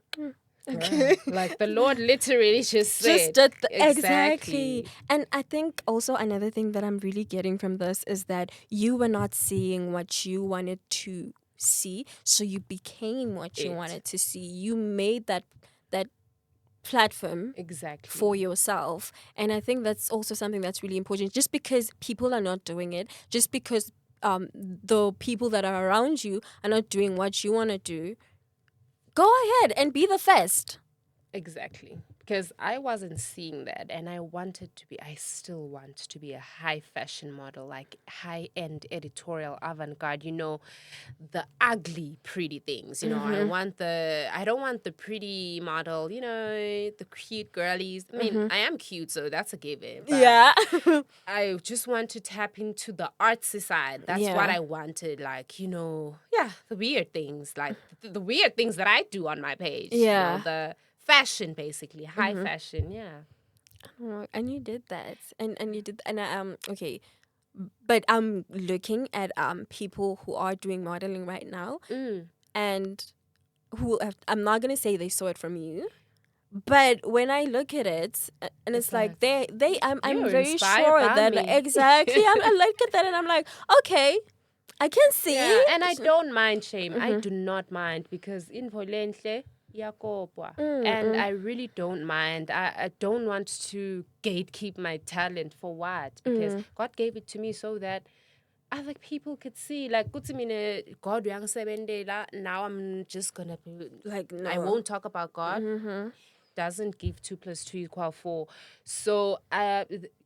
Like the Lord literally just said. Exactly. And I think also another thing that I'm really getting from this is that you were not seeing what you wanted to see, so you became what you wanted to see. You made that platform for yourself, and I think that's also something that's really important. Just because people are not doing it, just because the people that are around you are not doing what you want to do, go ahead and be the first. Exactly. Because I wasn't seeing that, and I still want to be a high fashion model, like high-end editorial avant-garde, the ugly, pretty things, I don't want the pretty model, the cute girlies. I mean, I am cute, so that's a given. Yeah. I just want to tap into the artsy side. That's what I wanted, like, the weird things, like the weird things that I do on my page. Yeah. The fashion, basically high fashion. And you did that, and you did, and okay, but I'm looking at people who are doing modeling right now, and I'm not gonna say they saw it from you, but when I look at it, and it's like I'm very sure that exactly I look at that and I'm like, okay, I can see. Yeah, and I don't mind shame. I do not mind, because in Polenhle, and I really don't mind. I don't want to gatekeep my talent. For what? Because God gave it to me so that other people could see. Like, God, now I'm just gonna be like, no. I won't talk about God. Doesn't give 2 + 2 = 4. So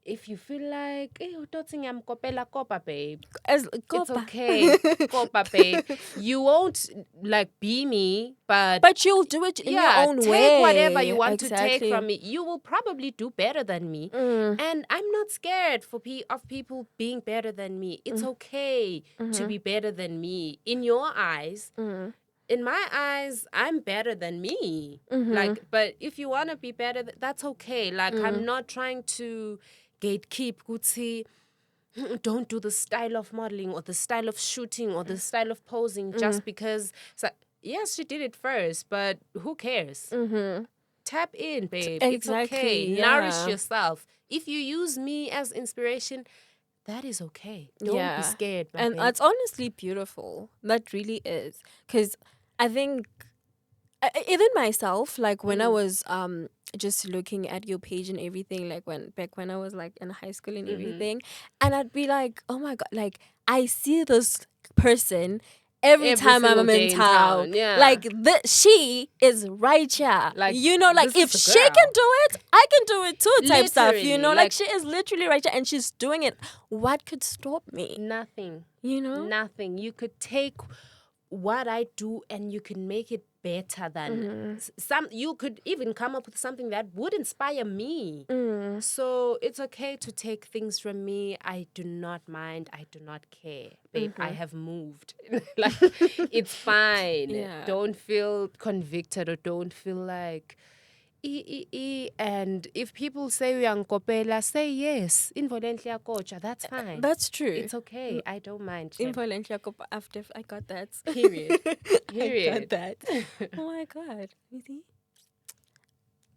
if you feel like, I'm kopela kopa, babe, it's okay. Kopa, babe. You won't like be me, but you'll do it in your own way. Take whatever you want to take from me. You will probably do better than me, and I'm not scared of people being better than me. It's okay to be better than me in your eyes. In my eyes, I'm better than me. Like, but if you want to be better, that's okay. Like, I'm not trying to gatekeep, Gutsi. Don't do the style of modeling or the style of shooting or the style of posing just because. So, yes, she did it first, but who cares? Tap in, babe. It's okay. Nourish yourself. If you use me as inspiration, that is okay. Don't be scared, my and babe. it's honestly beautiful. That really is. Because I think, even myself, like when I was just looking at your page and everything, like back when I was like in high school and everything, and I'd be like, oh my God, like I see this person every time I'm single in day in town. town, yeah. Like, she is right here. Like, You know, like, this if is the she can girl. do it, I can do it too type stuff. You Literally, know, like, like- she is literally right here and she's doing it. What could stop me? Nothing. You know? Nothing. You could take what I do and you can make it better than some. You could even come up with something that would inspire me. So it's okay to take things from me. I do not mind. I do not care. Babe, I have moved. Like, it's fine. Yeah. Don't feel convicted or don't feel like... And if people say uyankopela, say yes. Involently akocha, that's fine. That's true. It's okay. I don't mind. Shem. After I got that. Period. I Period. got that. Oh my God. You see?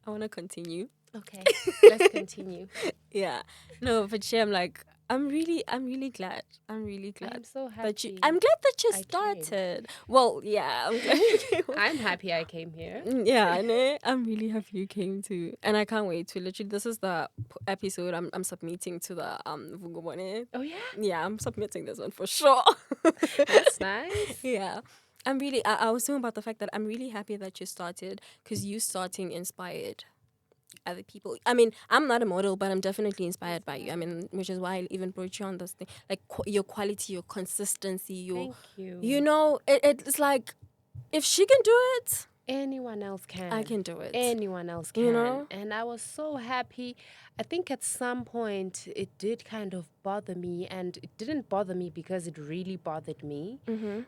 I want to continue. Okay, let's continue. Yeah. No, but Shem, like, I'm really glad. I'm really glad. I'm so that you, happy. I'm glad that you I came. started. Well, yeah, I'm glad you came. I'm happy I came here. Yeah, no, I'm really happy you came too, and I can't wait to literally. This is the episode I'm submitting to the Vugobone. Oh, yeah? Yeah, I'm submitting this one for sure. That's nice. Yeah, I'm really. I was talking about the fact that I'm really happy that you started because you starting inspired other people. I mean, I'm not a model, but I'm definitely inspired by you. I mean, which is why I even brought you on this thing. Like your quality, your consistency, your, Thank you. you know, it's like if she can do it, Anyone else can. I can do it. Anyone else can. You know? And I was so happy. I think at some point it did kind of bother me, and it didn't bother me because it really bothered me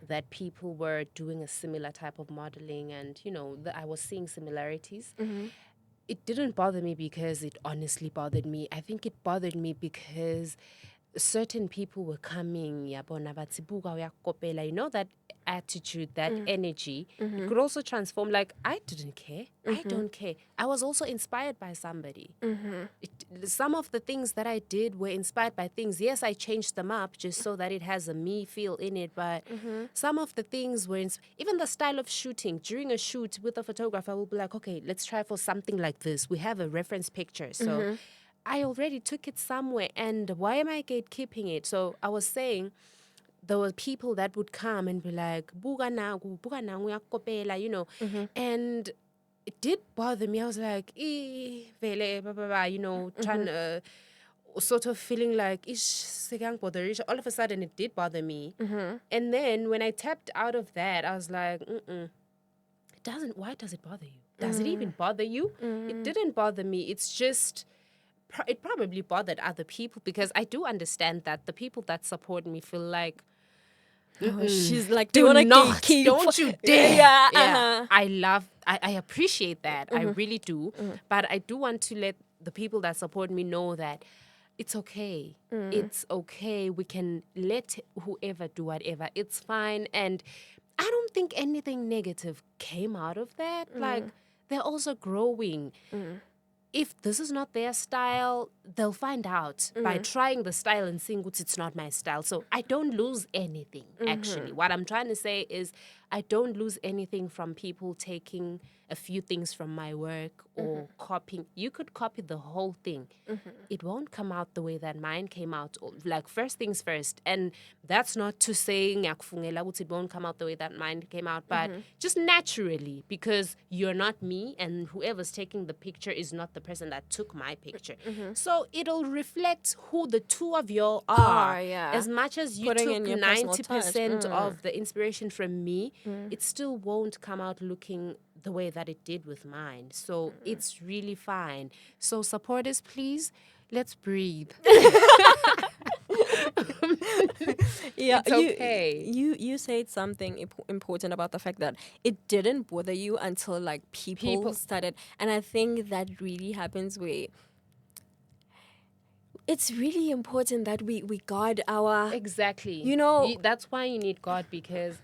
that people were doing a similar type of modeling, and, you know, I was seeing similarities. It didn't bother me because it honestly bothered me. I think it bothered me because certain people were coming, yabona bathi buka uyakopela, you know, that attitude, that energy. It could also transform. Like, I didn't care. I don't care. I was also inspired by somebody. Some of the things that I did were inspired by things. Yes, I changed them up just so that it has a me feel in it, but some of the things were even the style of shooting. During a shoot with a photographer, I will be like, okay, let's try for something like this. We have a reference picture, so I already took it somewhere, and why am I gatekeeping it? So I was saying there were people that would come and be like, buka nangu uyakopela, you know, and it did bother me. I was like, vele, blah, blah, blah, you know, trying to, sort of feeling like, all of a sudden it did bother me. And then when I tapped out of that, I was like, it doesn't, why does it bother you? Does it even bother you? It didn't bother me. It's just... it probably bothered other people, because I do understand that the people that support me feel like, she's like, do you wanna not, gatekeep? don't you dare. Yeah, I appreciate that. I really do. But I do want to let the people that support me know that it's okay. It's okay. We can let whoever do whatever. It's fine. And I don't think anything negative came out of that. Like, they're also growing. If this is not their style, they'll find out by trying the style and seeing what it's not my style. So I don't lose anything, actually. What I'm trying to say is I don't lose anything from people taking a few things from my work or copying. You could copy the whole thing. It won't come out the way that mine came out. Like, first things first. And that's not to say it won't come out the way that mine came out, but just naturally, because you're not me, and whoever's taking the picture is not the person that took my picture. So it'll reflect who the two of y'all are. Yeah. As much as you Putting in took your personal 90% touch. of the inspiration from me, it still won't come out looking the way that it did with mine. So it's really fine. So supporters, please, let's breathe. Yeah, It's okay. You said something important about the fact that it didn't bother you until, like, people started, and I think that really happens where it's really important that we guard our... Exactly. You know... that's why you need God, because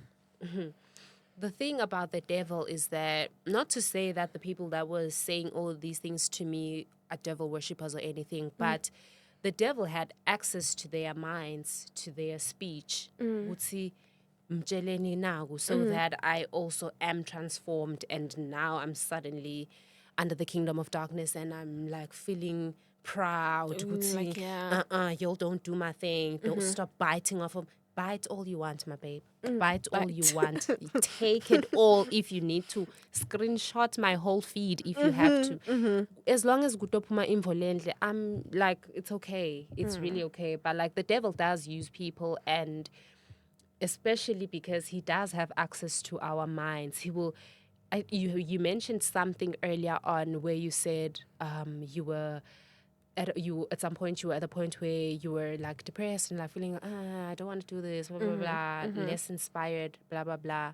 the thing about the devil is that, not to say that the people that were saying all of these things to me are devil worshippers or anything, but the devil had access to their minds, to their speech. Utsi mjeleni naku, so that I also am transformed, and now I'm suddenly under the kingdom of darkness, and I'm like feeling proud. like, yeah. Y'all don't do my thing. Don't stop biting off of. bite all you want, my babe. Bite all you want. Take it all if you need to. Screenshot my whole feed if you have to. As long as gutopuma involently, I'm like, it's okay. It's really okay. But like the devil does use people, and especially because he does have access to our minds. He will. You mentioned something earlier on where you said you were at some point you were at the point where you were like depressed and like feeling I don't want to do this, blah blah blah, less inspired, blah blah blah.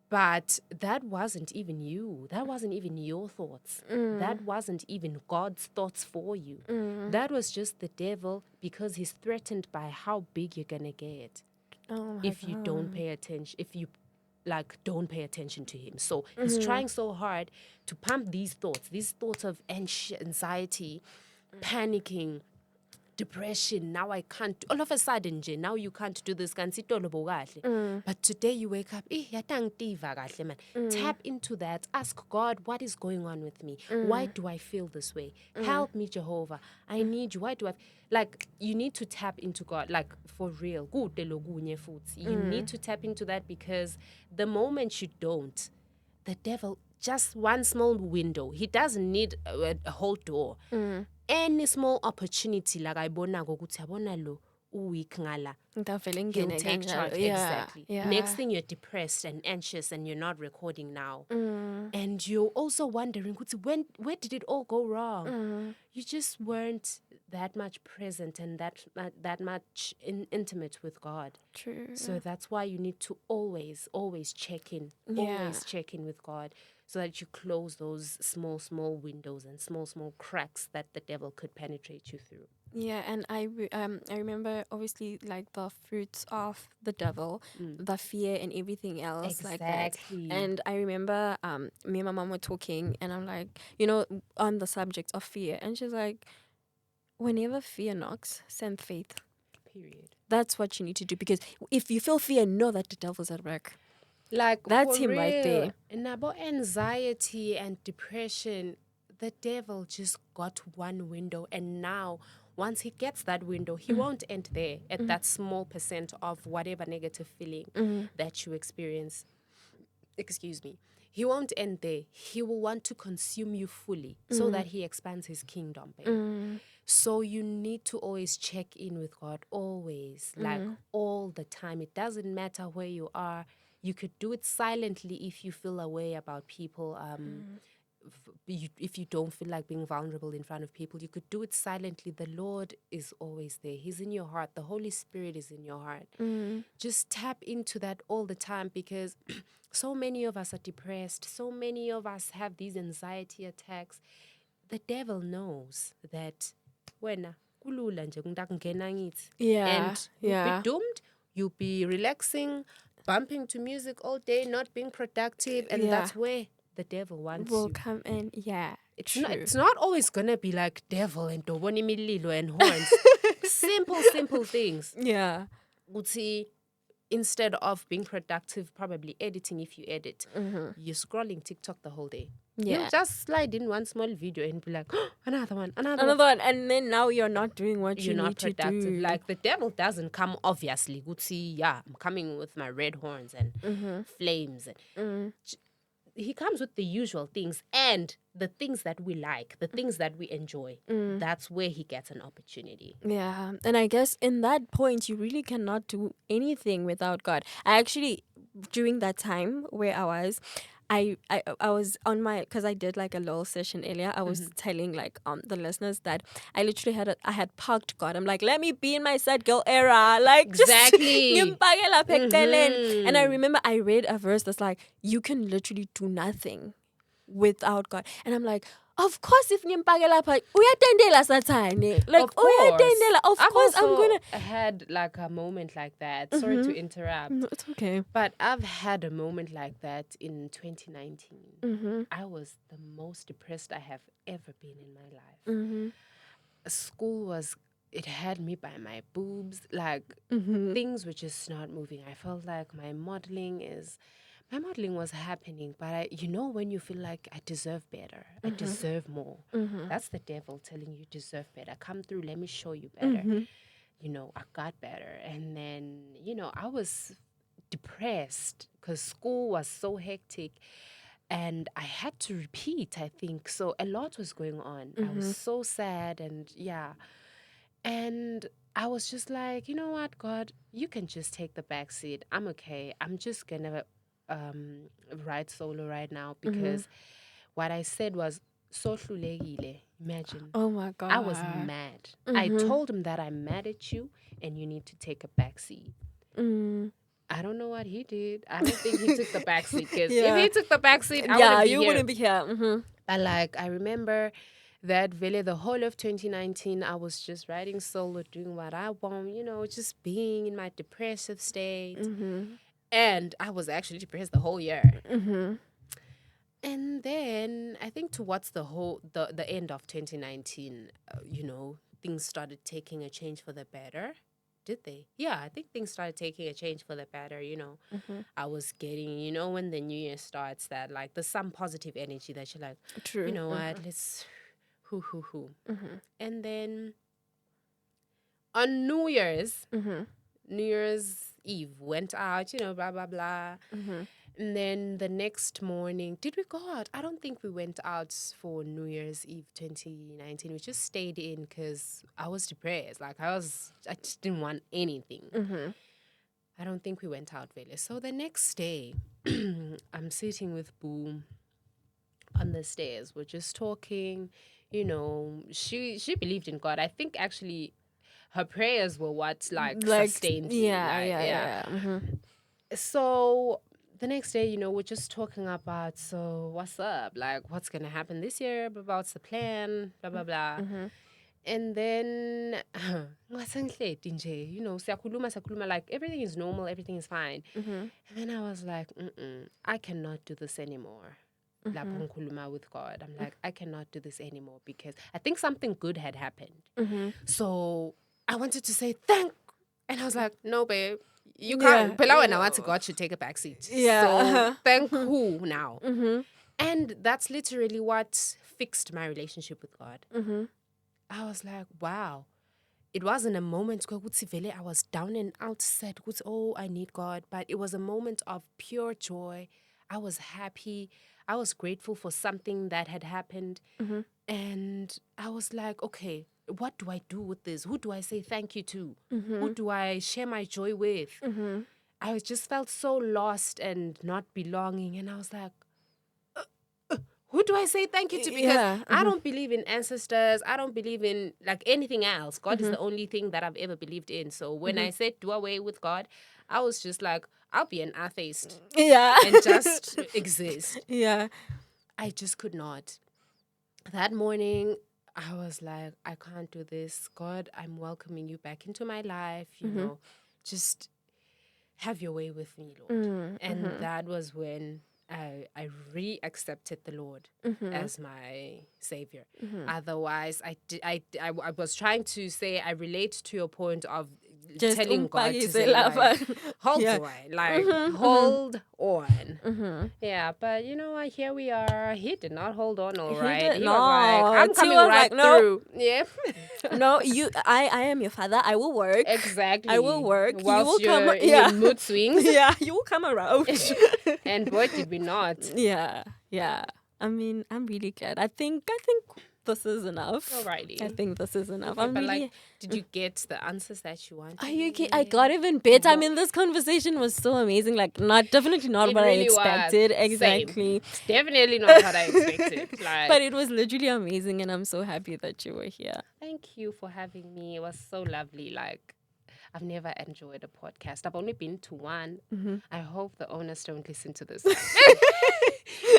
But that wasn't even you. That wasn't even your thoughts. That wasn't even God's thoughts for you. That was just the devil, because he's threatened by how big you're gonna get if you don't pay attention. If you don't pay attention to him. So he's trying so hard to pump these thoughts of anxiety, panicking, depression. Now I can't. All of a sudden, now you can't do this. But today you wake up. Man. Tap into that. Ask God, what is going on with me? Why do I feel this way? Help me, Jehovah. I need you. Why do I? You need to tap into God, for real. You need to tap into that, because the moment you don't, the devil, just one small window, he doesn't need a whole door. Any small opportunity, like I lo weak ngala, he'll take charge. Exactly. Next thing, you're depressed and anxious and you're not recording now. And you're also wondering, where did it all go wrong? You just weren't that much present and that much intimate with God. True. So that's why you need to always check in. Always check in with God, so that you close those small windows and small cracks that the devil could penetrate you through. Yeah, and I remember, obviously, like the fruits of the devil, the fear and everything else like that. And I remember me and my mom were talking, and I'm like, on the subject of fear, and she's like, whenever fear knocks, send faith. Period. That's what you need to do, because if you feel fear, know that the devil's at work. That's him right there. And about anxiety and depression, the devil just got one window, and now once he gets that window, he won't end there at that small percent of whatever negative feeling that you experience. Excuse me. He won't end there. He will want to consume you fully, so that he expands his kingdom, babe. So you need to always check in with God, always, all the time. It doesn't matter where you are. You could do it silently if you feel a way about people. If you don't feel like being vulnerable in front of people, you could do it silently. The Lord is always there. He's in your heart. The Holy Spirit is in your heart. Just tap into that all the time, because so many of us are depressed. So many of us have these anxiety attacks. The devil knows that wena kulula nje ngakungena ngithi. And you'll be doomed. You'll be relaxing, bumping to music all day, not being productive, and that's where the devil wants will you. come in. Yeah, It's not always gonna be like devil and doboni mililo and horns. simple things. Yeah. Uthi, instead of being productive, probably editing if you edit, you're scrolling TikTok the whole day. Yeah. You'll just slide in one small video and be like, oh, another one. And then now you're not doing what You're you not need to productive. do. Like the devil doesn't come obviously. Gucci, I'm coming with my red horns and flames. He comes with the usual things and the things that we like, the things that we enjoy. That's where he gets an opportunity. Yeah. And I guess in that point, you really cannot do anything without God. I actually, during that time where I was on my, because I did like a little session earlier, I was telling the listeners that I literally I had parked God. I'm like, let me be in my sad girl era, Exactly. And I remember I read a verse that's like, you can literally do nothing without God. And I'm like, of course, if ngimpakela pha uyatendela sathane, of course I'm gonna. I had like a moment like that. Sorry to interrupt. No, it's okay. But I've had a moment like that in 2019. I was the most depressed I have ever been in my life. School it had me by my boobs. Things were just not moving. I felt like my modeling was happening, but when you feel like I deserve better, I deserve more. That's the devil telling you deserve better. Come through, let me show you better. I got better. And then, I was depressed because school was so hectic and I had to repeat, I think. So a lot was going on. I was so sad and yeah. And I was just like, you know what, God, you can just take the back seat. I'm okay. I'm just going to ride solo right now because what I said was, so hlulekile. Imagine. Oh my I was God. mad. I told him that I'm mad at you and you need to take a back seat. I don't know what he did. I don't think he took the back seat because if he took the back seat, I wouldn't be you here. wouldn't be here. But like, I remember that really the whole of 2019, I was just riding solo, doing what I want, just being in my depressive state. And I was actually depressed the whole year. And then I think towards the end of 2019, things started taking a change for the better. Did they? Yeah, I think things started taking a change for the better. I was getting, when the new year starts, that like there's some positive energy that you're like, True. you know what, let's hoo. And then on New Year's Eve, went out, blah, blah, blah. And then the next morning, did we go out? I don't think we went out for New Year's Eve 2019. We just stayed in because I was depressed. Like I just didn't want anything. I don't think we went out really. So the next day, I'm sitting with Boo on the stairs. We're just talking. She believed in God. I think actually her prayers were what like sustained me. Yeah. So the next day, we're just talking about, so what's up? Like, what's going to happen this year? What's the plan? Blah, blah, blah. And then, siyakhuluma, like, everything is normal, everything is fine. And then I was like, I cannot do this anymore. Lapho ngikhuluma with God. I'm like, I cannot do this anymore because I think something good had happened. So I wanted to say and I was like, no, babe. You can't. Phela wena wathi God should take a back seat. So thank who now? And that's literally what fixed my relationship with God. I was like, wow. It wasn't a moment where I was down and out, said, oh, I need God. But it was a moment of pure joy. I was happy. I was grateful for something that had happened. And I was like, okay, what do I do with this? Who do I say thank you to? Who do I share my joy with? I just felt so lost and not belonging. And I was like, who do I say thank you to? Because I don't believe in ancestors. I don't believe in like anything else. God is the only thing that I've ever believed in. So when I said do away with God, I was just like, I'll be an atheist. And just exist. I just could not. That morning, I was like, I can't do this. God, I'm welcoming you back into my life. Just have your way with me, Lord. And that was when I re-accepted the Lord as my savior. Otherwise, I was trying to say I relate to your point of just telling God to say like, hold on, like hold on. Yeah, but you know what? Here we are. He did not hold on. All right, he was like, I'm coming right through. Yeah. No, I am your father. I will work. Exactly. I will work. Whilst you will come. In your mood swings. You will come around. And boy, did we not. Yeah. I mean, I'm really glad. I think this is enough. Alrighty. I think this is enough. Okay, but like, did you get the answers that you wanted? Are you kidding? I got even better. I mean, this conversation was so amazing. Like, definitely not what really I expected. Was. Exactly. Same. Definitely not what I expected. Like, but it was literally amazing, and I'm so happy that you were here. Thank you for having me. It was so lovely. Like, I've never enjoyed a podcast. I've only been to one. I hope the owners don't listen to this.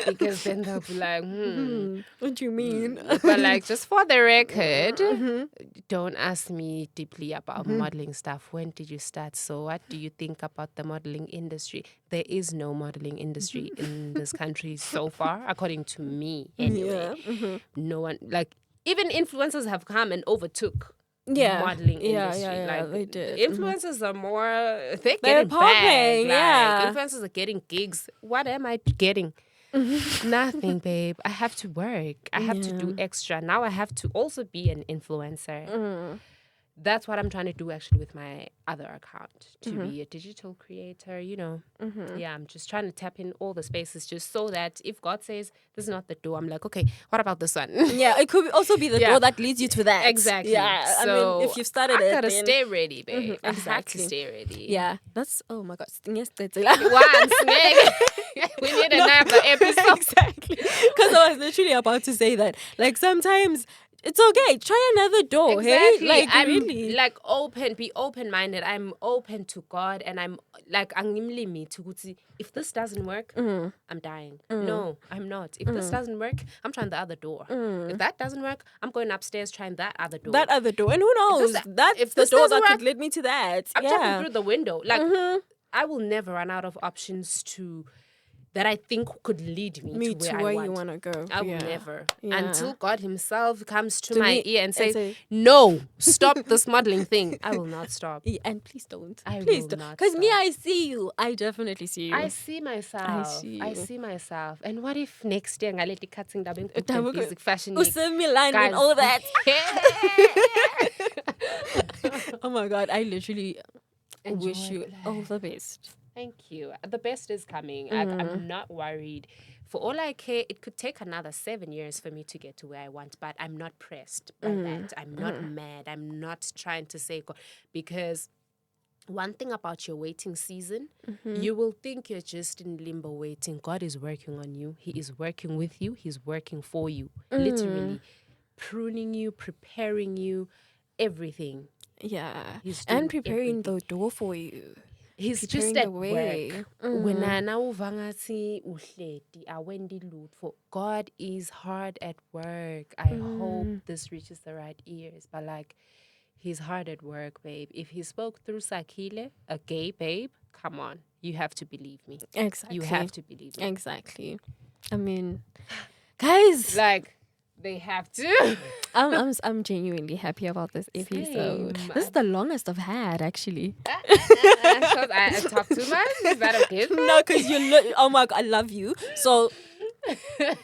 Because then they'll be like, what do you mean? But like, just for the record, don't ask me deeply about modeling stuff. When did you start? So what do you think about the modeling industry? There is no modeling industry in this country so far, according to me anyway. No one, like, even influencers have come and overtook modeling industry. Like, they did. Influencers are more, they're getting popping. Like, influencers are getting gigs. What am I getting? Nothing, babe. I have to work. I have to do extra. Now I have to also be an influencer. that's what I'm trying to do actually with my other account, to be a digital creator, Yeah, I'm just trying to tap in all the spaces just so that if God says this is not the door, I'm like, okay, what about this one? Yeah, it could also be the Yeah. door that leads you to that. Exactly. Yeah, I So mean, if you've started I it, gotta then stay ready, babe. I have to exactly. stay ready. Yeah, that's, oh my God. Yes, that's Once, we need another episode. Exactly. Because I was literally about to say that. Like, sometimes it's okay. Try another door. Exactly. Hey? Like, I'm really. like be open minded. I'm open to God, and I'm like me to if this doesn't work, I'm dying. No, I'm not. If this doesn't work, I'm trying the other door. If that doesn't work, I'm going upstairs trying that other door. That other door. And who knows? That's if the this door that doesn't could work, lead me to that. I'm yeah. jumping through the window. Like I will never run out of options that I think could lead me to where I want. You want to go. I will never. Yeah. Until God himself comes to To my me ear and says, say, no, stop this modeling thing. I will not stop. Yeah, and please don't. I Please will don't. not Because me, stop. I see you. I definitely see you. I see myself. I see myself. And what if next year I let the cutting dubbing basic fashion week? Milan and Guys. all that. Yeah. Oh my God, I literally Enjoy wish you all the best. Thank you. The best is coming. I'm not worried. For all I care, it could take another 7 years for me to get to where I want, but I'm not pressed by that. I'm not mad. I'm not trying to say, God, because one thing about your waiting season, you will think you're just in limbo waiting. God is working on you. He is working with you. He's working for you. Literally pruning you, preparing you, everything. Yeah. He's And doing preparing everything. the door for you. He's Preparing just at the way. work. When I wendi lutho, God is hard at work. I hope this reaches the right ears. But like, he's hard at work, babe. If he spoke through Sakhile, a gay babe, come on. You have to believe me. Exactly. You have to believe me. Exactly. I mean, guys. Like, they have to. I'm genuinely happy about this episode. Same. This is the longest I've had, actually. Because I talk too much? Is that okay? No, because oh my God, I love you. So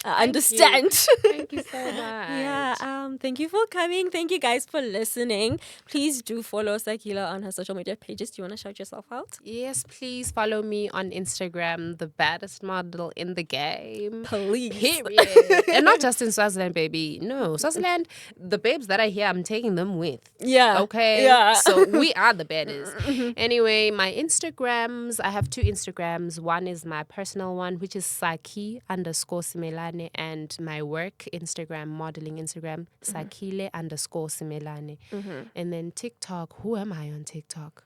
I understand. Thank you so much. Yeah, thank you for coming. Thank you guys for listening. Please do follow Sakhile on her social media pages. Do you want to shout yourself out? Yes, please follow me on Instagram, the baddest model in the game. Please. Period. And not just in Swaziland, baby. No, Swaziland, the babes that are here, I'm taking them with. Yeah. Okay? Yeah. So we are the baddest. Anyway, my Instagrams, I have 2 Instagrams. One is my personal one, which is Sakhi_Simelane, and my work Instagram, modeling Instagram, Sakhile_Simelane. And then TikTok, who am I on TikTok?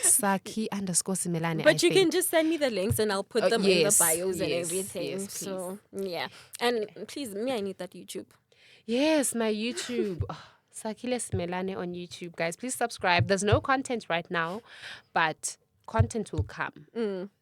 Sakhi_Simelane. But you can just send me the links and I'll put them in the bios and everything. Yes, so, yeah. And please, I need that YouTube. Yes, my YouTube. Sakhile Simelane on YouTube, guys. Please subscribe. There's no content right now, but content will come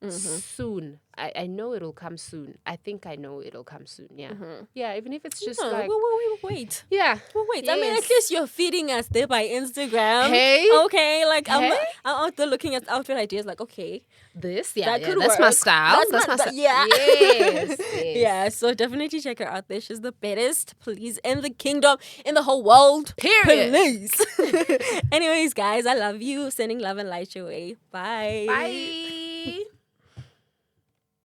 soon. I know it'll come soon. I think I know it'll come soon. Yeah. Yeah, even if it's just like... We'll wait. Yeah. We'll wait. Yes. I mean, at least you're feeding us there by Instagram. Hey. Okay, like Hey. I'm out there looking at outfit ideas like, okay. That could that's my work. style. That's my style. Yeah. Yes. Yeah, so definitely check her out there. She's the baddest police in the kingdom, in the whole world. Period. Police. Anyways, guys, I love you. Sending love and light your way. Bye. Bye.